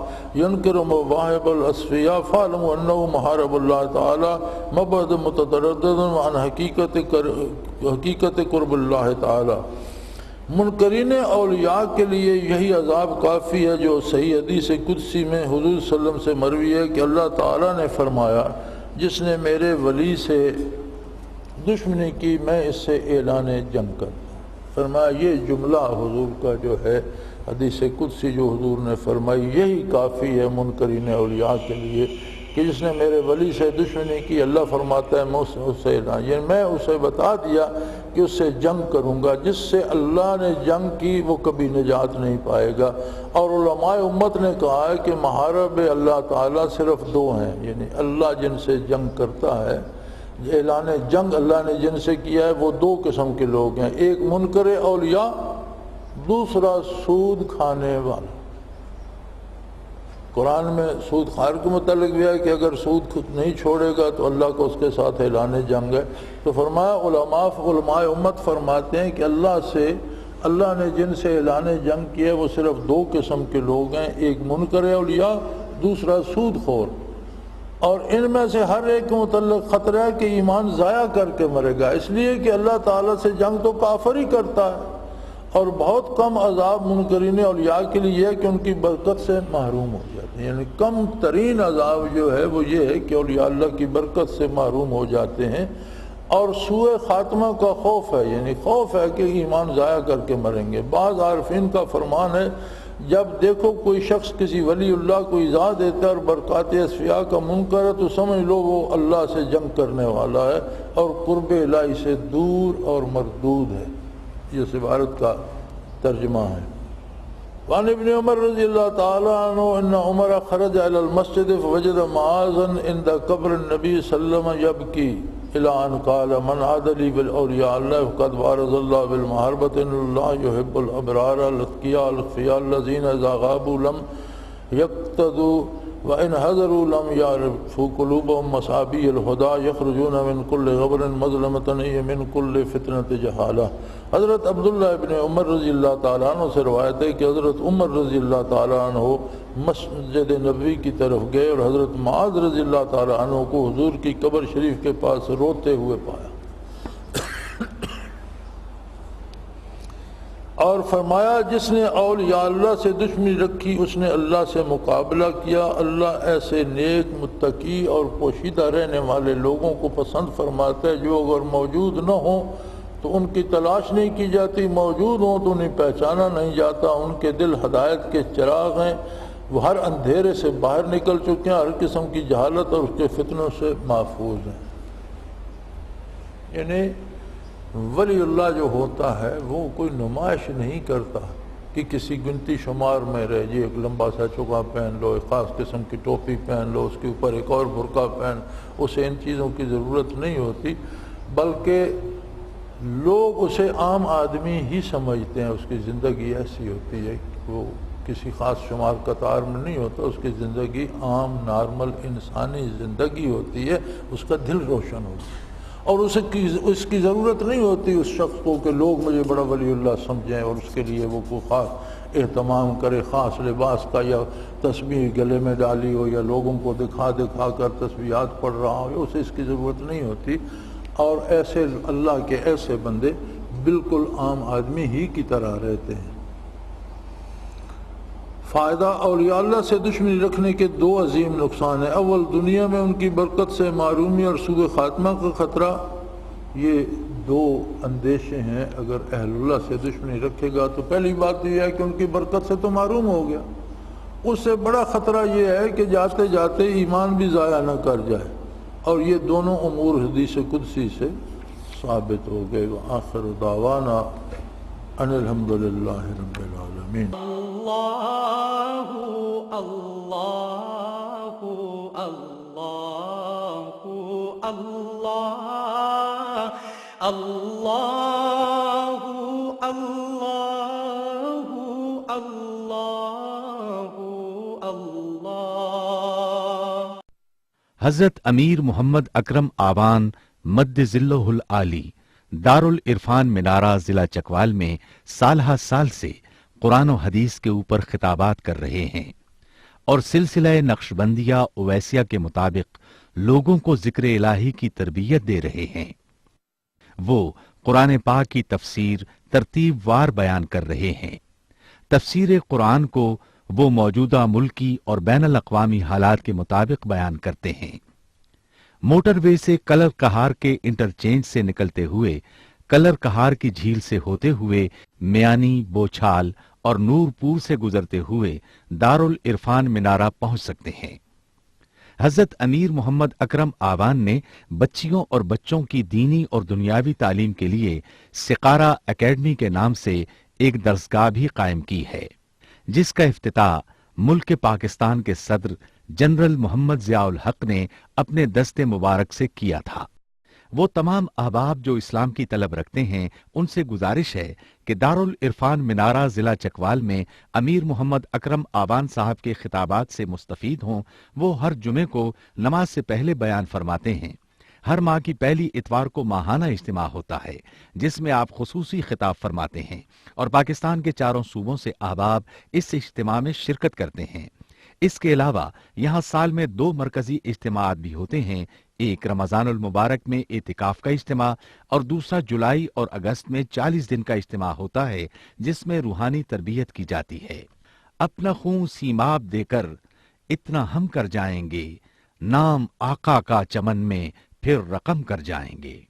ينكر مواهب الأصفياء فاعلموا أنه محارب الله تعالى مبعد متردد عن حقیقت قرب اللہ تعالی۔ منکرین اولیاء کے لیے یہی عذاب کافی ہے جو صحیح حدیث قدسی میں حضور صلی اللہ علیہ وسلم سے مروی ہے کہ اللہ تعالیٰ نے فرمایا جس نے میرے ولی سے دشمنی کی میں اس سے اعلان جنگ کرتا ہوں۔ فرمایا یہ جملہ حضور کا جو ہے حدیث قدسی جو حضور نے فرمائی یہی کافی ہے منکرین اولیاء کے لیے کہ جس نے میرے ولی سے دشمنی کی، اللہ فرماتا ہے میں اس سے اعلان، یعنی میں اسے بتا دیا کہ اس سے جنگ کروں گا۔ جس سے اللہ نے جنگ کی وہ کبھی نجات نہیں پائے گا۔ اور علماء امت نے کہا ہے کہ محارب اللہ تعالیٰ صرف دو ہیں، یعنی اللہ جن سے جنگ کرتا ہے، اعلان جنگ اللہ نے جن سے کیا ہے وہ دو قسم کے لوگ ہیں، ایک منکر اولیاء، دوسرا سود کھانے والا۔ قرآن میں سود خور کے متعلق بھی ہے کہ اگر سود نہیں چھوڑے گا تو اللہ کو اس کے ساتھ اعلان جنگ ہے۔ تو فرمایا علماء امت فرماتے ہیں کہ اللہ نے جن سے اعلان جنگ کیا ہے وہ صرف دو قسم کے لوگ ہیں، ایک منکر اولیاء، دوسرا سود خور۔ اور ان میں سے ہر ایک کے متعلق خطرہ ہے کہ ایمان ضائع کر کے مرے گا، اس لیے کہ اللہ تعالیٰ سے جنگ تو کافر ہی کرتا ہے۔ اور بہت کم عذاب منکرین اولیاء کے لیے ہے کہ ان کی برکت سے محروم ہو جاتے ہیں، یعنی کم ترین عذاب جو ہے وہ یہ ہے کہ اولیاء اللہ کی برکت سے محروم ہو جاتے ہیں۔ اور سوء خاتمہ کا خوف ہے، یعنی خوف ہے کہ ایمان ضائع کر کے مریں گے۔ بعض عارفین کا فرمان ہے جب دیکھو کوئی شخص کسی ولی اللہ کو ایذا دیتا ہے اور برکات اصفیاء کا منکر ہے تو سمجھ لو وہ اللہ سے جنگ کرنے والا ہے اور قرب الہی سے دور اور مردود ہے۔ یہ اس عبارت کا ترجمہ ہے۔ وعن ابن عمر رضی اللہ تعالی عنہ ان عمر خرج الى المسجد فوجد معاذا عند قبر النبی صلی اللہ علیہ وسلم یبکی الى ان قال من عاد لي بالاولیاء اللہ فقد بارز اللہ بالمحاربة ان اللہ يحب الابرار الاتقیاء الاخفیاء الذین اذا غابوا لم یقتدوا وَإِنْ حَذَرُوا لَمْ يَعْرِفُوا قُلُوبَهُمْ مَصَابِيحَ الْهُدَىٰ يَخْرُجُونَ مِنْ كُلِّ غَبْرٍ مَظْلَمَةً مِنْ كُلِّ فِتْنَةٍ جَهَالَةٍ۔ حضرت عبداللہ ابن عمر رضی اللہ تعالیٰ عنہ سے روایت ہے کہ حضرت عمر رضی اللہ تعالیٰ عنہ مسجد نبوی کی طرف گئے اور حضرت معاذ رضی اللہ تعالیٰ عنہ کو حضور کی قبر شریف کے پاس روتے ہوئے پایا اور فرمایا جس نے اولیاء اللہ سے دشمنی رکھی اس نے اللہ سے مقابلہ کیا۔ اللہ ایسے نیک متقی اور پوشیدہ رہنے والے لوگوں کو پسند فرماتا ہے جو اگر موجود نہ ہوں تو ان کی تلاش نہیں کی جاتی، موجود ہوں تو انہیں پہچانا نہیں جاتا۔ ان کے دل ہدایت کے چراغ ہیں، وہ ہر اندھیرے سے باہر نکل چکے ہیں، ہر قسم کی جہالت اور اس کے فتنوں سے محفوظ ہیں۔ یعنی ولی اللہ جو ہوتا ہے وہ کوئی نمائش نہیں کرتا، کہ کسی گنتی شمار میں رہ جی، ایک لمبا سا چوکا پہن لو، ایک خاص قسم کی ٹوپی پہن لو، اس کے اوپر ایک اور برقع پہن، اسے ان چیزوں کی ضرورت نہیں ہوتی، بلکہ لوگ اسے عام آدمی ہی سمجھتے ہیں۔ اس کی زندگی ایسی ہوتی ہے کہ وہ کسی خاص شمار قطار میں نہیں ہوتا، اس کی زندگی عام نارمل انسانی زندگی ہوتی ہے، اس کا دل روشن ہوتا ہے، اور اس کی ضرورت نہیں ہوتی اس شخص کو کہ لوگ مجھے بڑا ولی اللہ سمجھیں اور اس کے لیے وہ کوئی خاص اہتمام کرے، خاص لباس کا، یا تسبیح گلے میں ڈالی ہو، یا لوگوں کو دکھا کر تسبیحات پڑھ رہا ہو، اسے اس کی ضرورت نہیں ہوتی۔ اور ایسے اللہ کے ایسے بندے بالکل عام آدمی ہی کی طرح رہتے ہیں۔ فائدہ، اولیاء اللہ سے دشمنی رکھنے کے دو عظیم نقصان ہیں۔ اول، دنیا میں ان کی برکت سے محرومی اور سوء خاتمہ کا خطرہ۔ یہ دو اندیشے ہیں، اگر اہل اللہ سے دشمنی رکھے گا تو پہلی بات یہ ہے کہ ان کی برکت سے تو محروم ہو گیا، اس سے بڑا خطرہ یہ ہے کہ جاتے جاتے ایمان بھی ضائع نہ کر جائے، اور یہ دونوں امور حدیث قدسی سے ثابت ہو گئے۔ وآخر دعوانا ان الحمدللہ رب العالمین۔
اللہ اللہ اللہ اللہ اللہ اللہ اللہ اللہ۔
حضرت امیر محمد اکرم آوان مد ذلہ العالی دارالعرفان منارہ ضلع چکوال میں سالہ سال سے قرآن و حدیث کے اوپر خطابات کر رہے ہیں اور سلسلہ نقشبندیہ اویسیہ کے مطابق لوگوں کو ذکر الہی کی تربیت دے رہے ہیں۔ وہ قرآن پاک کی تفسیر ترتیب وار بیان کر رہے ہیں۔ تفسیر قرآن کو وہ موجودہ ملکی اور بین الاقوامی حالات کے مطابق بیان کرتے ہیں۔ موٹر وے سے کلر کہار کے انٹرچینج سے نکلتے ہوئے، کلر کہار کی جھیل سے ہوتے ہوئے، میانی، بوچھال اور نورپور سے گزرتے ہوئے دارالعرفان منارہ پہنچ سکتے ہیں۔ حضرت امیر محمد اکرم آوان نے بچیوں اور بچوں کی دینی اور دنیاوی تعلیم کے لیے سقارہ اکیڈمی کے نام سے ایک درسگاہ بھی قائم کی ہے، جس کا افتتاح ملک پاکستان کے صدر جنرل محمد ضیاء الحق نے اپنے دست مبارک سے کیا تھا۔ وہ تمام احباب جو اسلام کی طلب رکھتے ہیں، ان سے گزارش ہے کہ دارالعرفان منارہ ضلع چکوال میں امیر محمد اکرم آوان صاحب کے خطابات سے مستفید ہوں۔ وہ ہر جمعے کو نماز سے پہلے بیان فرماتے ہیں۔ ہر ماہ کی پہلی اتوار کو ماہانہ اجتماع ہوتا ہے، جس میں آپ خصوصی خطاب فرماتے ہیں، اور پاکستان کے چاروں صوبوں سے احباب اس اجتماع میں شرکت کرتے ہیں۔ اس کے علاوہ یہاں سال میں 2 مرکزی اجتماعات بھی ہوتے ہیں، ایک رمضان المبارک میں اعتکاف کا اجتماع اور دوسرا جولائی اور اگست میں 40 دن کا اجتماع ہوتا ہے، جس میں روحانی تربیت کی جاتی ہے۔ اپنا خون سیماب دے کر اتنا ہم کر جائیں گے، نام آقا کا چمن میں پھر رقم کر جائیں گے۔